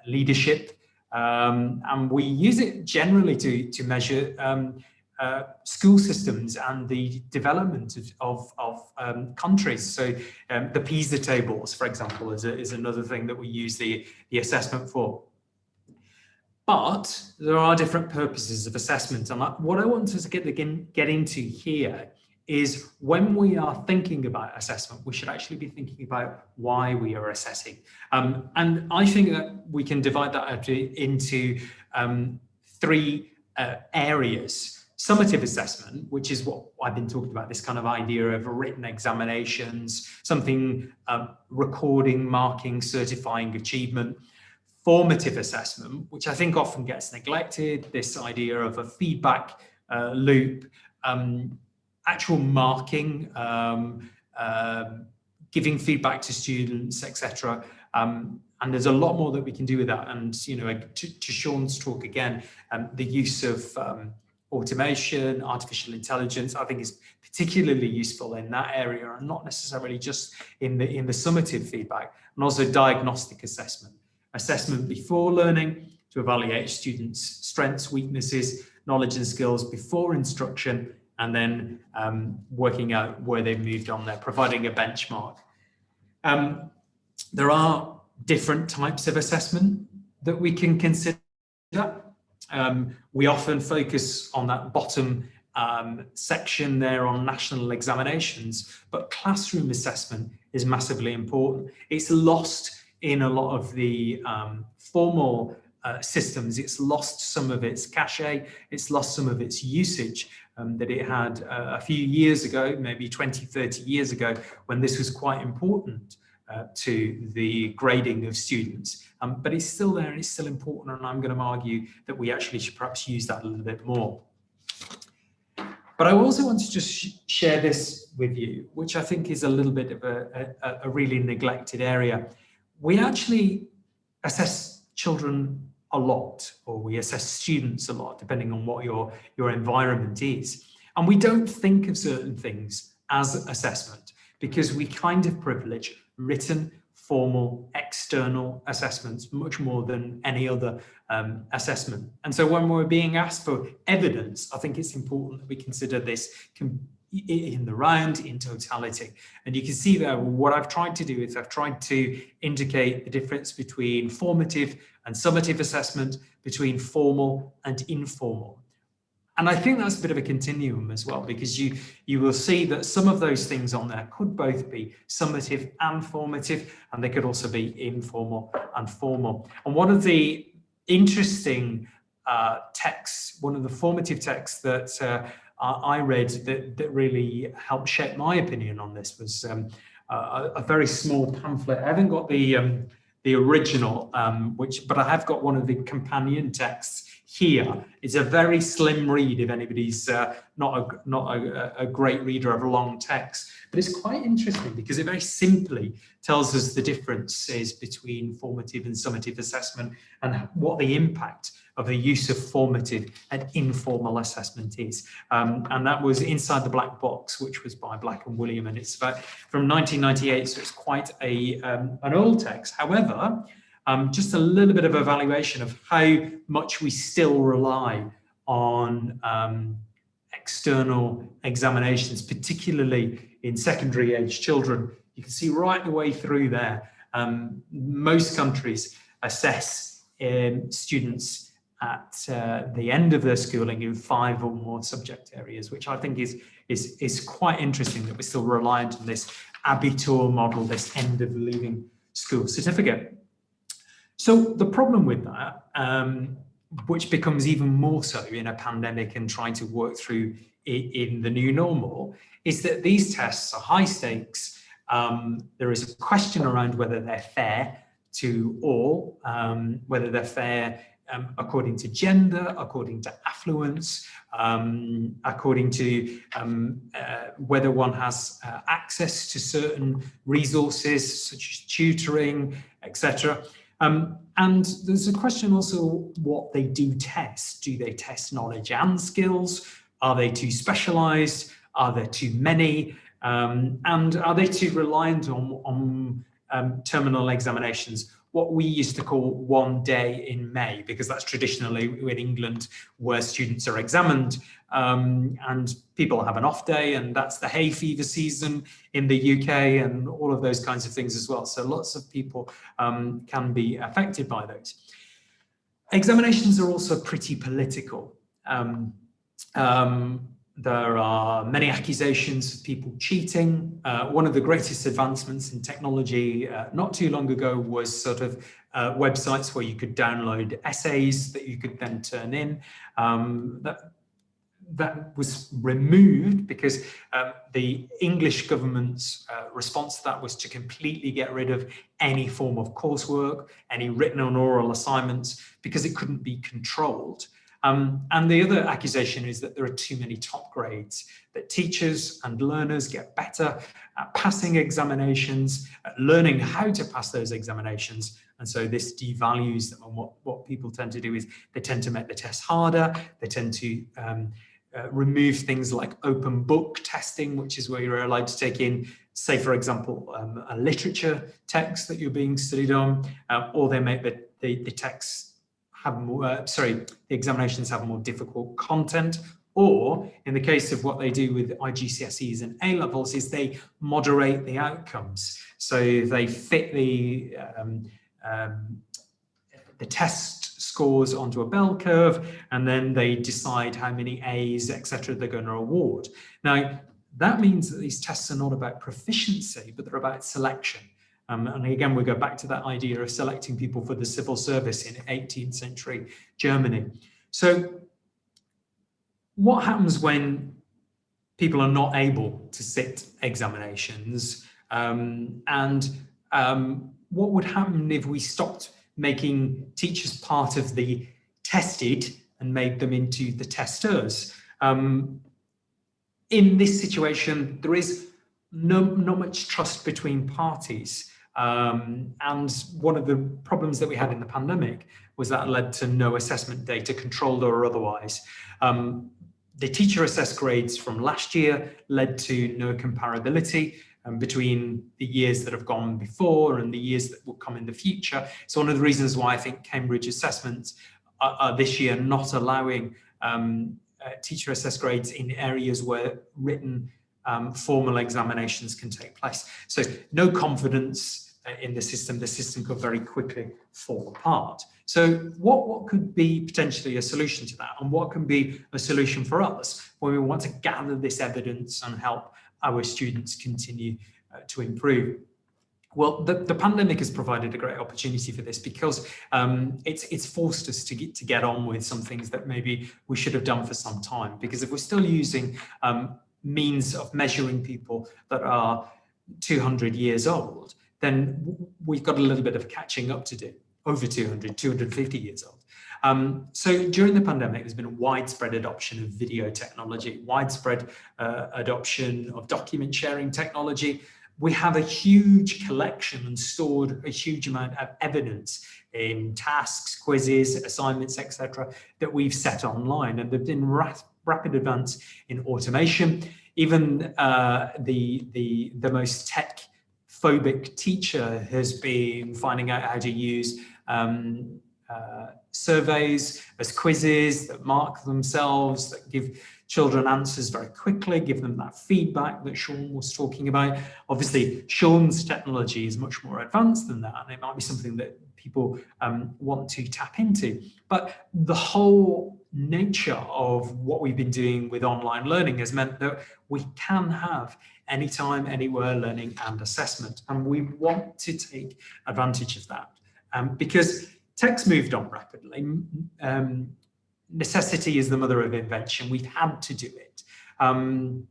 Speaker 3: leadership, and we use it generally to measure school systems and the development of countries. So the PISA tables, for example, is another thing that we use the assessment for. But there are different purposes of assessment, and what I want to get into here is, when we are thinking about assessment, we should actually be thinking about why we are assessing. And I think that we can divide that out into three areas. Summative assessment, which is what I've been talking about, this kind of idea of written examinations, something recording, marking, certifying achievement. Formative assessment, which I think often gets neglected, this idea of a feedback loop, actual marking, giving feedback to students, etc. And there's a lot more that we can do with that. And to Sean's talk again, the use of automation, artificial intelligence, I think is particularly useful in that area, and not necessarily just in the summative feedback. And also diagnostic assessment before learning, to evaluate students' strengths, weaknesses, knowledge and skills before instruction, and then working out where they've moved on there, providing a benchmark. There are different types of assessment that we can consider. We often focus on that bottom section there on national examinations, but classroom assessment is massively important. It's lost in a lot of the formal systems. It's lost some of its cachet, it's lost some of its usage that it had a few years ago, maybe 20, 30 years ago, when this was quite important to the grading of students. But it's still there and it's still important, and I'm going to argue that we actually should perhaps use that a little bit more. But I also want to just share this with you, which I think is a little bit of a really neglected area. We actually assess children a lot, or we assess students a lot, depending on what your environment is. And we don't think of certain things as assessment, because we kind of privilege written, formal, external assessments much more than any other assessment. And so when we're being asked for evidence, I think it's important that we consider this in the round, in totality. And you can see there, what I've tried to do is I've tried to indicate the difference between formative and summative assessment, between formal and informal. And I think that's a bit of a continuum as well, because you will see that some of those things on there could both be summative and formative, and they could also be informal and formal. And one of the interesting texts, one of the formative texts that I read that really helped shape my opinion on this was a very small pamphlet. I haven't got the original, but I have got one of the companion texts here. It's a very slim read if anybody's not a great reader of a long text, but it's quite interesting because it very simply tells us the differences between formative and summative assessment and what the impact of the use of formative and informal assessment is. And that was Inside the Black Box, which was by Black and William, and it's about from 1998, so it's quite an old text. However, just a little bit of evaluation of how much we still rely on external examinations, particularly in secondary age children. You can see right the way through there, most countries assess students at the end of their schooling in 5 or more subject areas, which I think is quite interesting that we're still reliant on this abitur model, this end of leaving school certificate. So the problem with that, which becomes even more so in a pandemic and trying to work through in the new normal, is that these tests are high stakes. There is a question around whether they're fair to all, whether they're fair according to gender, according to affluence, according to whether one has access to certain resources such as tutoring, etc. And there's a question also what they do test. Do they test knowledge and skills? Are they too specialized? Are there too many? And are they too reliant on terminal examinations, what we used to call one day in May, because that's traditionally in England where students are examined, and people have an off day, and that's the hay fever season in the UK and all of those kinds of things as well. So lots of people can be affected by those. Examinations are also pretty political. There are many accusations of people cheating. One of the greatest advancements in technology not too long ago was sort of websites where you could download essays that you could then turn in. That was removed because the English government's response to that was to completely get rid of any form of coursework, any written and oral assignments, because it couldn't be controlled. And the other accusation is that there are too many top grades, that teachers and learners get better at passing examinations, at learning how to pass those examinations. And so this devalues them. And what people tend to do is they tend to make the test harder. They tend to remove things like open book testing, which is where you're allowed to take in, say, for example, a literature text that you're being studied on, or they make the text have more, the examinations have more difficult content, or in the case of what they do with IGCSEs and A-levels is they moderate the outcomes. So they fit the test scores onto a bell curve, and then they decide how many A's, etc., they're going to award. Now, that means that these tests are not about proficiency, but they're about selection. And again, we go back to that idea of selecting people for the civil service in 18th century Germany. So what happens when people are not able to sit examinations? What would happen if we stopped making teachers part of the tested and made them into the testers? In this situation, there is not much trust between parties. And one of the problems that we had in the pandemic was that led to no assessment data, controlled or otherwise. The teacher assessed grades from last year led to no comparability between the years that have gone before and the years that will come in the future. So one of the reasons why I think Cambridge assessments are this year not allowing teacher assessed grades in areas where written formal examinations can take place. So no confidence, in the system could very quickly fall apart. So what could be potentially a solution to that, and what can be a solution for us when we want to gather this evidence and help our students continue to improve? Well, the pandemic has provided a great opportunity for this, because it's forced us to get on with some things that maybe we should have done for some time. Because if we're still using means of measuring people that are 200 years old, then we've got a little bit of catching up to do. Over 250 years old. So during the pandemic, there's been a widespread adoption of video technology, widespread adoption of document sharing technology. We have a huge collection and stored a huge amount of evidence in tasks, quizzes, assignments, etc., that we've set online, and there've been rapid advance in automation. Even the most tech-phobic teacher has been finding out how to use surveys as quizzes that mark themselves, that give children answers very quickly, give them that feedback that Sean was talking about. Obviously, Sean's technology is much more advanced than that, and it might be something that people want to tap into. But the whole nature of what we've been doing with online learning has meant that we can have anytime, anywhere learning and assessment, and we want to take advantage of that. Because tech's moved on rapidly. Necessity is the mother of invention. We've had to do it. And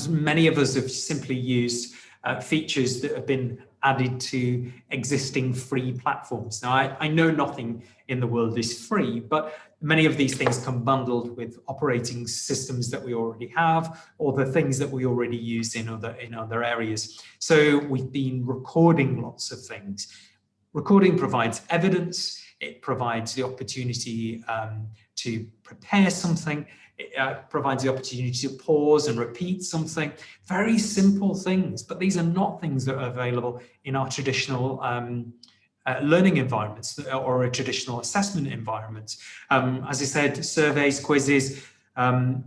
Speaker 3: many of us have simply used features that have been added to existing free platforms. Now, I know nothing in the world is free, but many of these things come bundled with operating systems that we already have, or the things that we already use in other areas. So we've been recording lots of things. Recording provides evidence, it provides the opportunity to prepare something, it provides the opportunity to pause and repeat something. Very simple things, but these are not things that are available in our traditional learning environments or a traditional assessment environment. As I said, surveys, quizzes,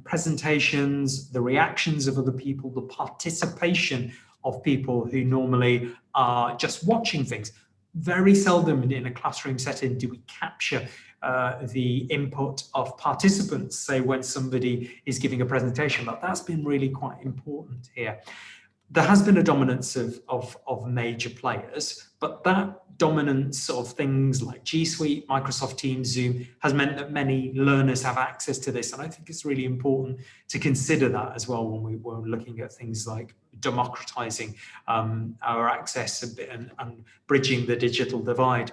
Speaker 3: presentations, the reactions of other people, the participation of people who normally are just watching things. Very seldom in a classroom setting do we capture the input of participants, say when somebody is giving a presentation, but that's been really quite important here. There has been a dominance of major players, but that dominance of things like G Suite, Microsoft Teams, Zoom has meant that many learners have access to this. And I think it's really important to consider that as well when we were looking at things like democratizing our access a bit and bridging the digital divide.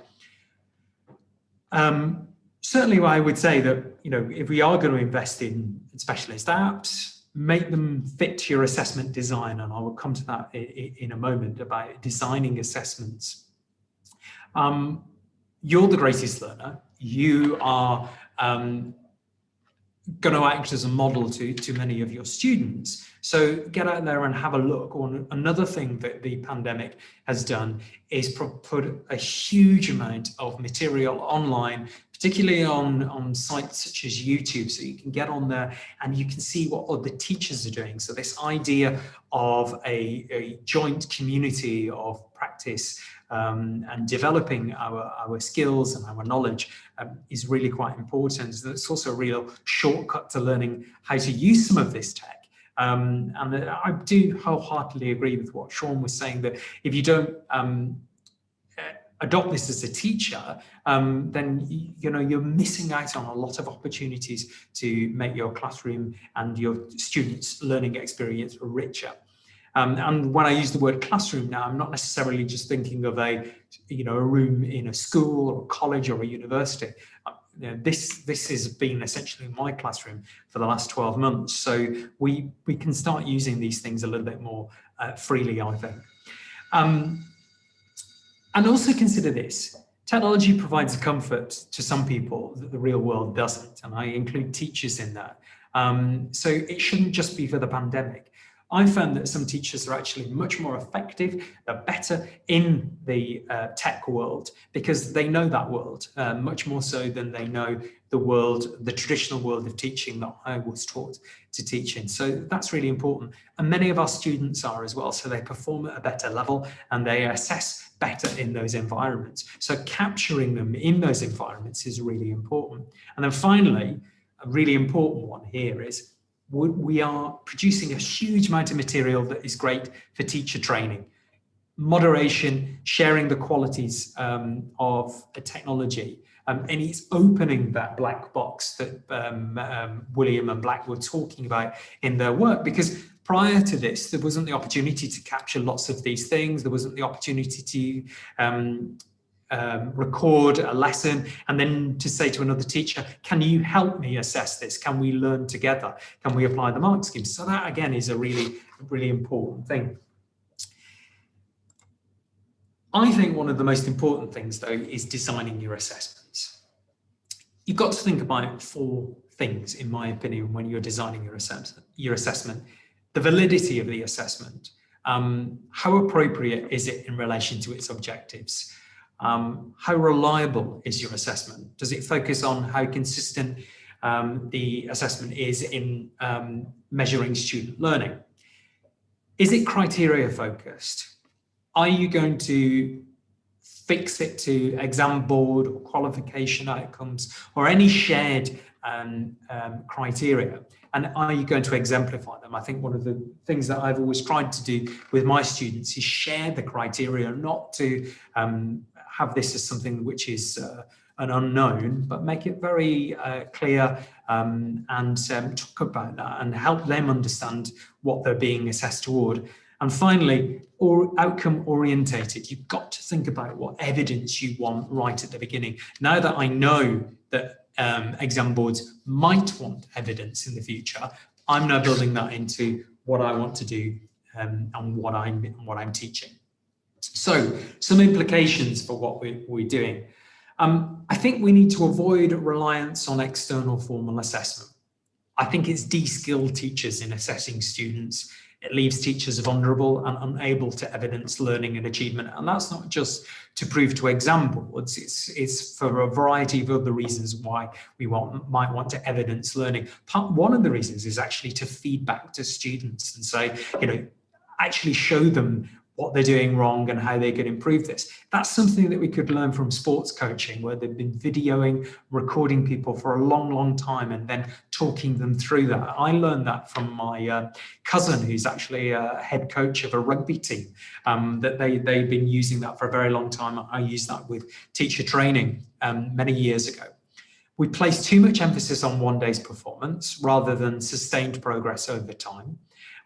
Speaker 3: Certainly, I would say that, if we are going to invest in specialist apps, make them fit to your assessment design, and I will come to that in a moment about designing assessments. You're the greatest learner. You are going to act as a model to many of your students. So get out there and have a look. Another thing that the pandemic has done is put a huge amount of material online, particularly on sites such as YouTube. So you can get on there and you can see what other teachers are doing. So this idea of a joint community of practice and developing our skills and our knowledge is really quite important. It's also a real shortcut to learning how to use some of this tech. And I do wholeheartedly agree with what Sean was saying, that if you don't adopt this as a teacher, then you're missing out on a lot of opportunities to make your classroom and your students' learning experience richer. And when I use the word classroom now, I'm not necessarily just thinking of a room in a school or a college or a university. This has been essentially my classroom for the last 12 months. So we can start using these things a little bit more freely, I think. And also consider this. Technology provides comfort to some people that the real world doesn't, and I include teachers in that. So it shouldn't just be for the pandemic. I found that some teachers are actually much more effective, they're better in the tech world because they know that world much more so than they know the world, the traditional world of teaching that I was taught to teach in. So that's really important. And many of our students are as well. So they perform at a better level and they assess better in those environments. So capturing them in those environments is really important. And then finally, a really important one here is we are producing a huge amount of material that is great for teacher training. Moderation, sharing the qualities of a technology, and it's opening that black box that William and Black were talking about in their work, because prior to this, there wasn't the opportunity to capture lots of these things. There wasn't the opportunity to record a lesson and then to say to another teacher, can you help me assess this? Can we learn together? Can we apply the mark scheme? So that again is a really, really important thing. I think one of the most important things, though, is designing your assessments. You've got to think about 4 things, in my opinion, when you're designing your assessment. The validity of the assessment. How appropriate is it in relation to its objectives? How reliable is your assessment? Does it focus on how consistent the assessment is in measuring student learning? Is it criteria focused? Are you going to fix it to exam board or qualification outcomes or any shared criteria? And are you going to exemplify them? I think one of the things that I've always tried to do with my students is share the criteria, not to have this as something which is an unknown, but make it very clear and talk about that and help them understand what they're being assessed toward. And finally, outcome orientated. You've got to think about what evidence you want right at the beginning. Now that I know that exam boards might want evidence in the future, I'm now building that into what I want to do and what I'm teaching. So some implications for what we're doing. I think we need to avoid reliance on external formal assessment. I think it's de-skilled teachers in assessing students. It leaves teachers vulnerable and unable to evidence learning and achievement. And that's not just to prove to exam boards, it's for a variety of other reasons why we might want to evidence learning. One of the reasons is actually to feed back to students and say, actually show them what they're doing wrong and how they can improve this. That's something that we could learn from sports coaching, where they've been videoing, recording people for a long, long time and then talking them through that. I learned that from my cousin, who's actually a head coach of a rugby team, that they've been using that for a very long time. I used that with teacher training many years ago. We place too much emphasis on one day's performance rather than sustained progress over time.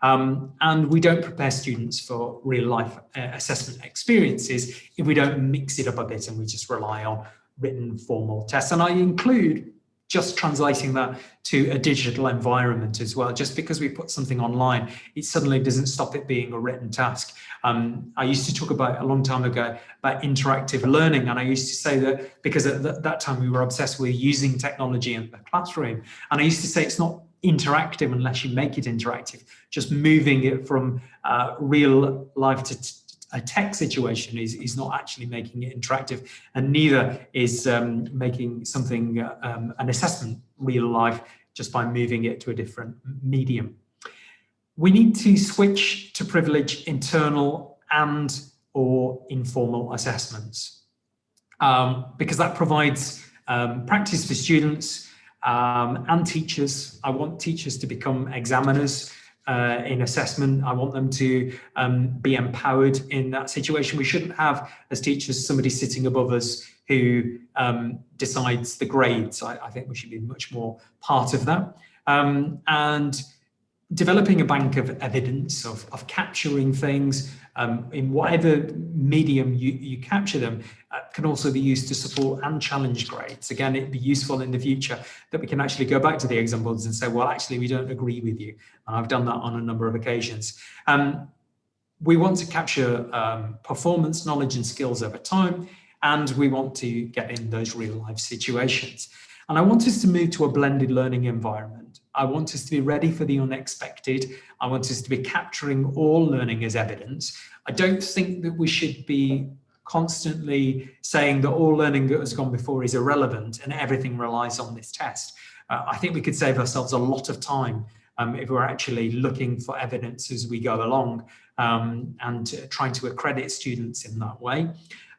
Speaker 3: And we don't prepare students for real life assessment experiences if we don't mix it up a bit and we just rely on written formal tests. And I include just translating that to a digital environment as well. Just because we put something online, it suddenly doesn't stop it being a written task. I used to talk about a long time ago about interactive learning, and I used to say that because at that time we were obsessed with using technology in the classroom, and I used to say it's not interactive unless you make it interactive. Just moving it from real life to a tech situation is not actually making it interactive, and neither is making something an assessment real life just by moving it to a different medium. We need to switch to privilege internal and or informal assessments because that provides practice for students and teachers. I want teachers to become examiners in assessment. I want them to be empowered in that situation. We shouldn't have, as teachers, somebody sitting above us who decides the grades. I think we should be much more part of that. And developing a bank of evidence of capturing things in whatever medium you capture them can also be used to support and challenge grades. Again, it'd be useful in the future that we can actually go back to the exam boards and say, well, actually, we don't agree with you. And I've done that on a number of occasions. We want to capture performance, knowledge and skills over time, and we want to get in those real life situations. And I want us to move to a blended learning environment. I want us to be ready for the unexpected. I want us to be capturing all learning as evidence. I don't think that we should be constantly saying that all learning that has gone before is irrelevant and everything relies on this test. I think we could save ourselves a lot of time if we're actually looking for evidence as we go along and trying to accredit students in that way.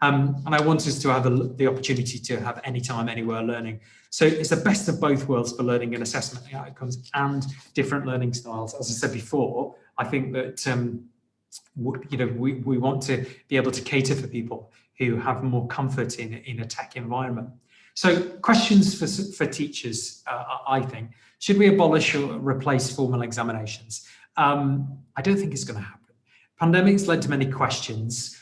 Speaker 3: And I want us to have the opportunity to have anytime, anywhere learning. So it's the best of both worlds for learning and assessment outcomes and different learning styles. As I said before, I think that we want to be able to cater for people who have more comfort in a tech environment. So questions for teachers, I think. Should we abolish or replace formal examinations? I don't think it's going to happen. Pandemics led to many questions.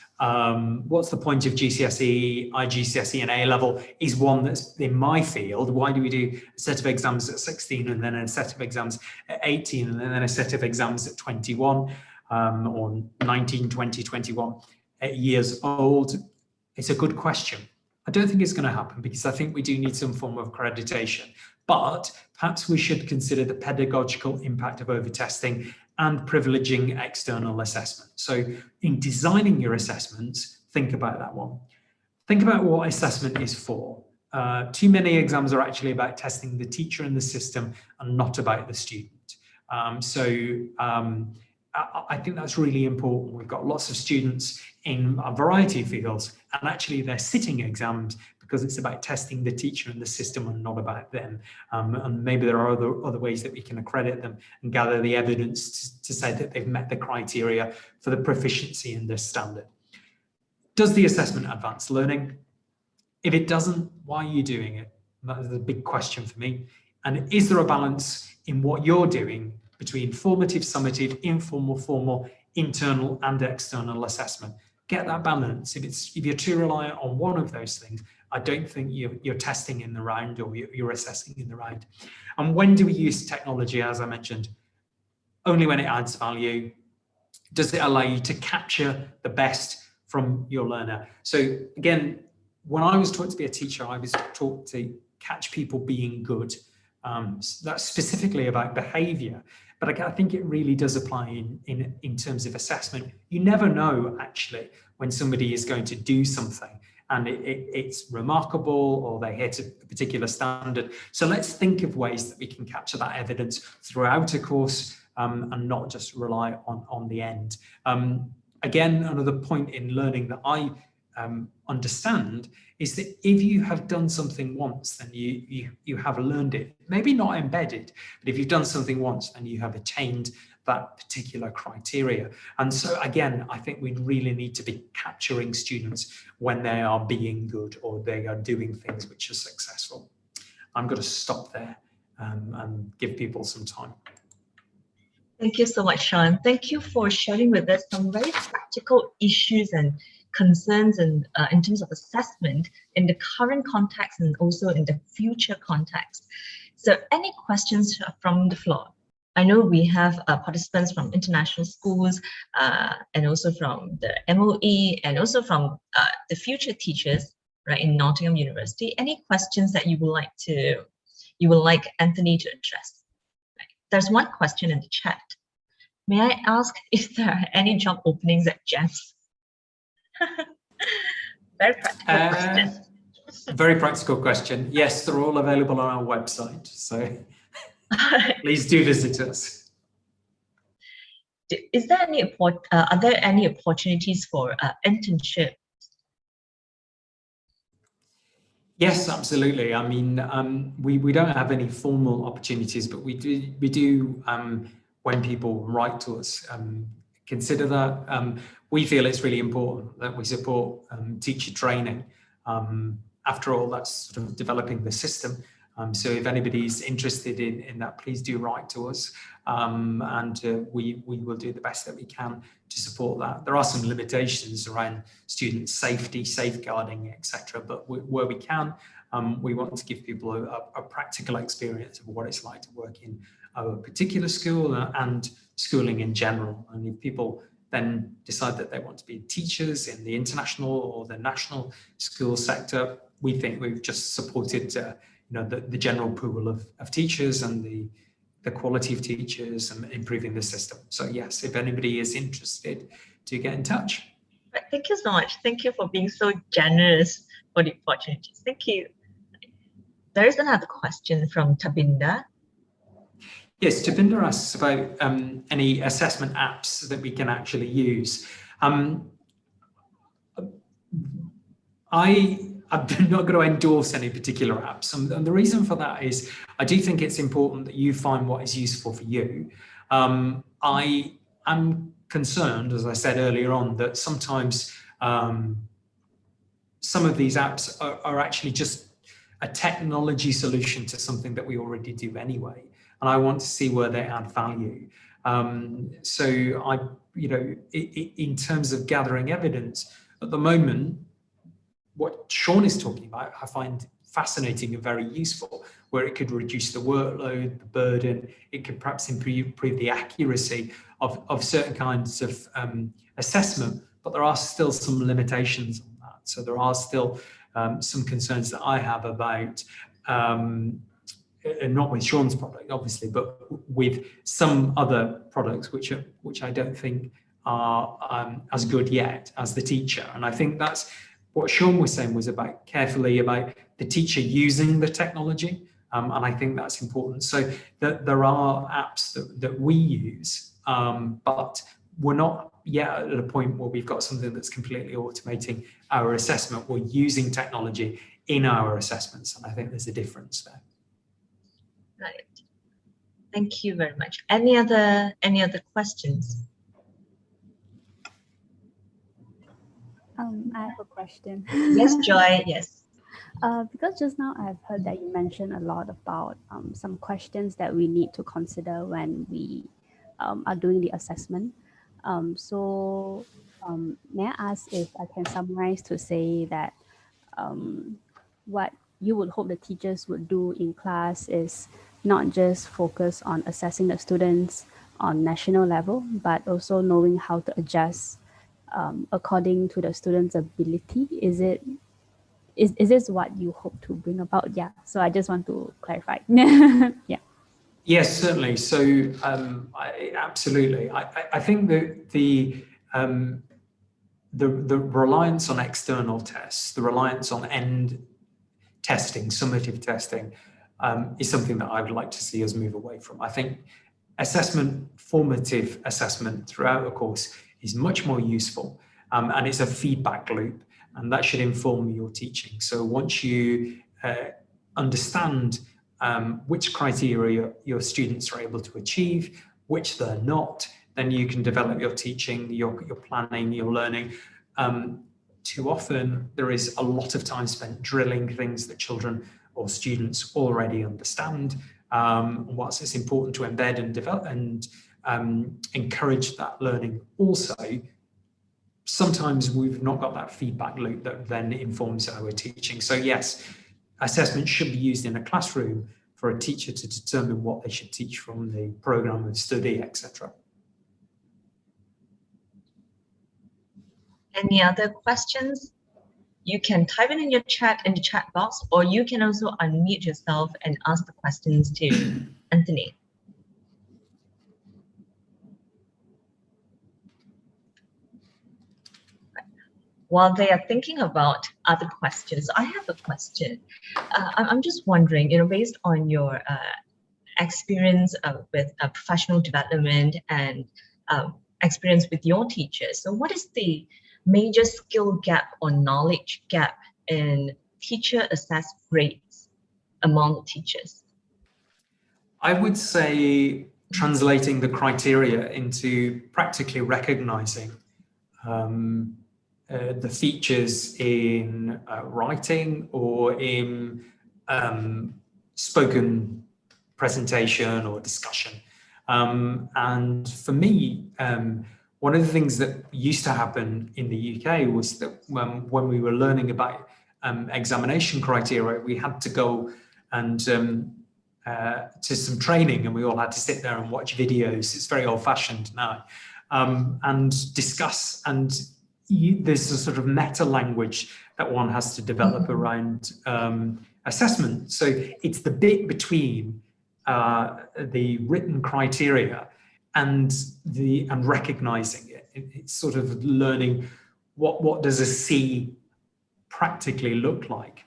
Speaker 3: What's the point of GCSE, IGCSE and A-level is one that's in my field. Why do we do a set of exams at 16 and then a set of exams at 18 and then a set of exams at 21 or 19, 20, 21 years old? It's a good question. I don't think it's going to happen because I think we do need some form of accreditation, but perhaps we should consider the pedagogical impact of over-testing and privileging external assessment. So in designing your assessments, think about that one. Think about what assessment is for. Too many exams are actually about testing the teacher and the system and not about the student. I think that's really important. We've got lots of students in a variety of fields, and actually they're sitting exams because it's about testing the teacher and the system and not about them. And maybe there are other ways that we can accredit them and gather the evidence to say that they've met the criteria for the proficiency in this standard. Does the assessment advance learning? If it doesn't, why are you doing it? That is the big question for me. And is there a balance in what you're doing between formative, summative, informal, formal, internal and external assessment? Get that balance. If you're too reliant on one of those things, I don't think you're testing in the round or you're assessing in the round. And when do we use technology? As I mentioned, only when it adds value. Does it allow you to capture the best from your learner? So again, when I was taught to be a teacher, I was taught to catch people being good. That's specifically about behavior. But I think it really does apply in terms of assessment. You never know, actually, when somebody is going to do something and it's remarkable or they hit a particular standard. So let's think of ways that we can capture that evidence throughout a course and not just rely on the end. Again, another point in learning that I understand is that if you have done something once, then you have learned it. Maybe not embedded, but if you've done something once, then you have attained that particular criteria. And so again, I think we really need to be capturing students when they are being good or they are doing things which are successful. I'm going to stop there and give people some time.
Speaker 1: Thank you so much, Sean. Thank you for sharing with us some very practical issues and concerns in terms of assessment in the current context and also in the future context. So any questions from the floor? I know we have participants from international schools and also from the MOE and also from the future teachers, right, in Nottingham University. Any questions that you would like Anthony to address? Right. There's one question in the chat. May I ask if there are any job openings at GEMS? Very practical question.
Speaker 3: Very practical question. Yes, they're all available on our website. So please do visit us.
Speaker 1: Is there any are there any opportunities for internship?
Speaker 3: Yes, absolutely. I mean, we don't have any formal opportunities, but we do when people write to us, consider that. We feel it's really important that we support teacher training. After all, that's sort of developing the system. So if anybody's interested in that, please do write to us, and we will do the best that we can to support that. There are some limitations around student safety, safeguarding, etc. But where we can, we want to give people a practical experience of what it's like to work in a particular school and schooling in general. And if people then decide that they want to be teachers in the international or the national school sector, we think we've just supported the general pool of teachers and the quality of teachers and improving the system. So yes, if anybody is interested, do get in touch.
Speaker 1: Right, thank you so much. Thank you for being so generous for the opportunities. Thank you. There is another question from Tabinda.
Speaker 3: Yes, Tabinda asks about any assessment apps that we can actually use. I'm not going to endorse any particular apps, and the reason for that is I do think it's important that you find what is useful for you. I am concerned, as I said earlier on, that sometimes some of these apps are actually just a technology solution to something that we already do anyway, and I want to see where they add value. So in terms of gathering evidence, at the moment, what Sean is talking about, I find fascinating and very useful, where it could reduce the workload, the burden, it could perhaps improve the accuracy of certain kinds of assessment, but there are still some limitations on that. So there are still some concerns that I have about, and not with Sean's product, obviously, but with some other products which I don't think are as good yet as the teacher. And I think that's what Sean was saying, was about carefully about the teacher using the technology. And I think that's important. So that there are apps that we use, but we're not yet at a point where we've got something that's completely automating our assessment. We're using technology in our assessments, and I think there's a difference there.
Speaker 1: Right. Thank you very much. Any other questions?
Speaker 4: I have a question.
Speaker 1: Yes, Joy, yes.
Speaker 4: Because just now I've heard that you mentioned a lot about some questions that we need to consider when we are doing the assessment. So may I ask if I can summarize to say that what you would hope the teachers would do in class is not just focus on assessing the students on national level, but also knowing how to adjust according to the student's ability. Is this what you hope to bring about? Yeah. So I just want to clarify. Yeah.
Speaker 3: Yes, certainly. So absolutely. I think that the reliance on external tests, the reliance on end testing, summative testing, is something that I would like to see us move away from. I think formative assessment throughout a course is much more useful, and it's a feedback loop, and that should inform your teaching. So once you understand which criteria your students are able to achieve, which they're not, then you can develop your teaching, your planning, your learning. Too often there is a lot of time spent drilling things that children or students already understand. Whilst it's important to embed and develop and encourage that learning, also sometimes we've not got that feedback loop that then informs our teaching. So yes, assessment should be used in a classroom for a teacher to determine what they should teach from the program of study, etc.
Speaker 1: Any other questions? You can type it in your chat in the chat box, or you can also unmute yourself and ask the questions to Anthony. While they are thinking about other questions, I have a question. I'm just wondering, based on your experience with professional development and experience with your teachers, so what is the major skill gap or knowledge gap in teacher assessed grades among teachers?
Speaker 3: I would say translating the criteria into practically recognizing the features in writing or in spoken presentation or discussion. And for me, one of the things that used to happen in the UK was that when we were learning about examination criteria, we had to go and to some training, and we all had to sit there and watch videos. It's very old-fashioned now, and discuss, and there's a sort of meta language that one has to develop around assessment. So it's the bit between the written criteria and recognizing it. It's sort of learning what does a C practically look like?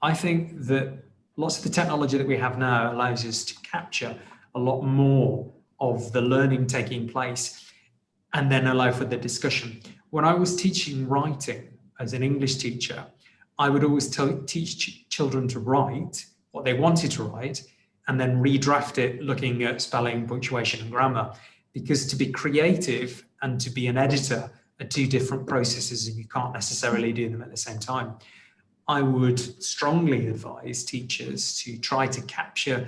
Speaker 3: I think that lots of the technology that we have now allows us to capture a lot more of the learning taking place and then allow for the discussion. When I was teaching writing as an English teacher, I would always teach children to write what they wanted to write and then redraft it looking at spelling, punctuation and grammar, because to be creative and to be an editor are two different processes and you can't necessarily do them at the same time. I would strongly advise teachers to try to capture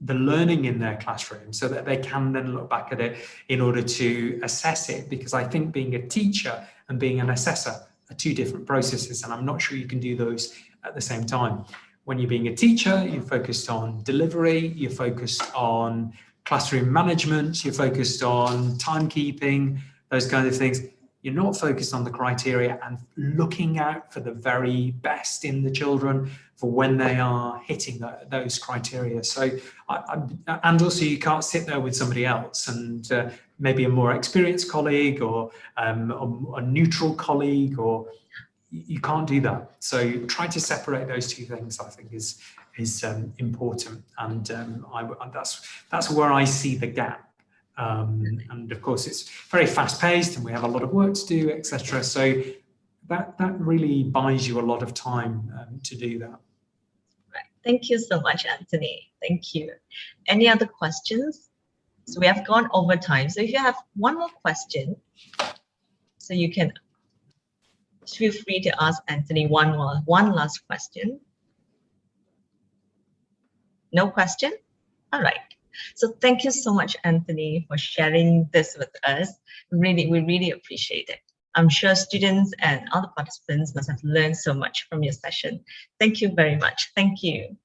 Speaker 3: the learning in their classroom so that they can then look back at it in order to assess it, because I think being a teacher and being an assessor are two different processes, and I'm not sure you can do those at the same time. When you're being a teacher, you're focused on delivery, you're focused on classroom management, you're focused on timekeeping, those kinds of things. You're not focused on the criteria and looking out for the very best in the children for when they are hitting those criteria. So, and also you can't sit there with somebody else and maybe a more experienced colleague or a neutral colleague, or you can't do that. So try to separate those two things, I think, is important. And that's where I see the gap. And of course, it's very fast paced and we have a lot of work to do, etc. So that really buys you a lot of time to do that.
Speaker 1: Right. Thank you so much, Anthony. Thank you. Any other questions? So we have gone over time. So if you have one more question, so you can feel free to ask Anthony one last question. No question? All right. So thank you so much, Anthony, for sharing this with us. We really appreciate it. I'm sure students and other participants must have learned so much from your session. Thank you very much. Thank you.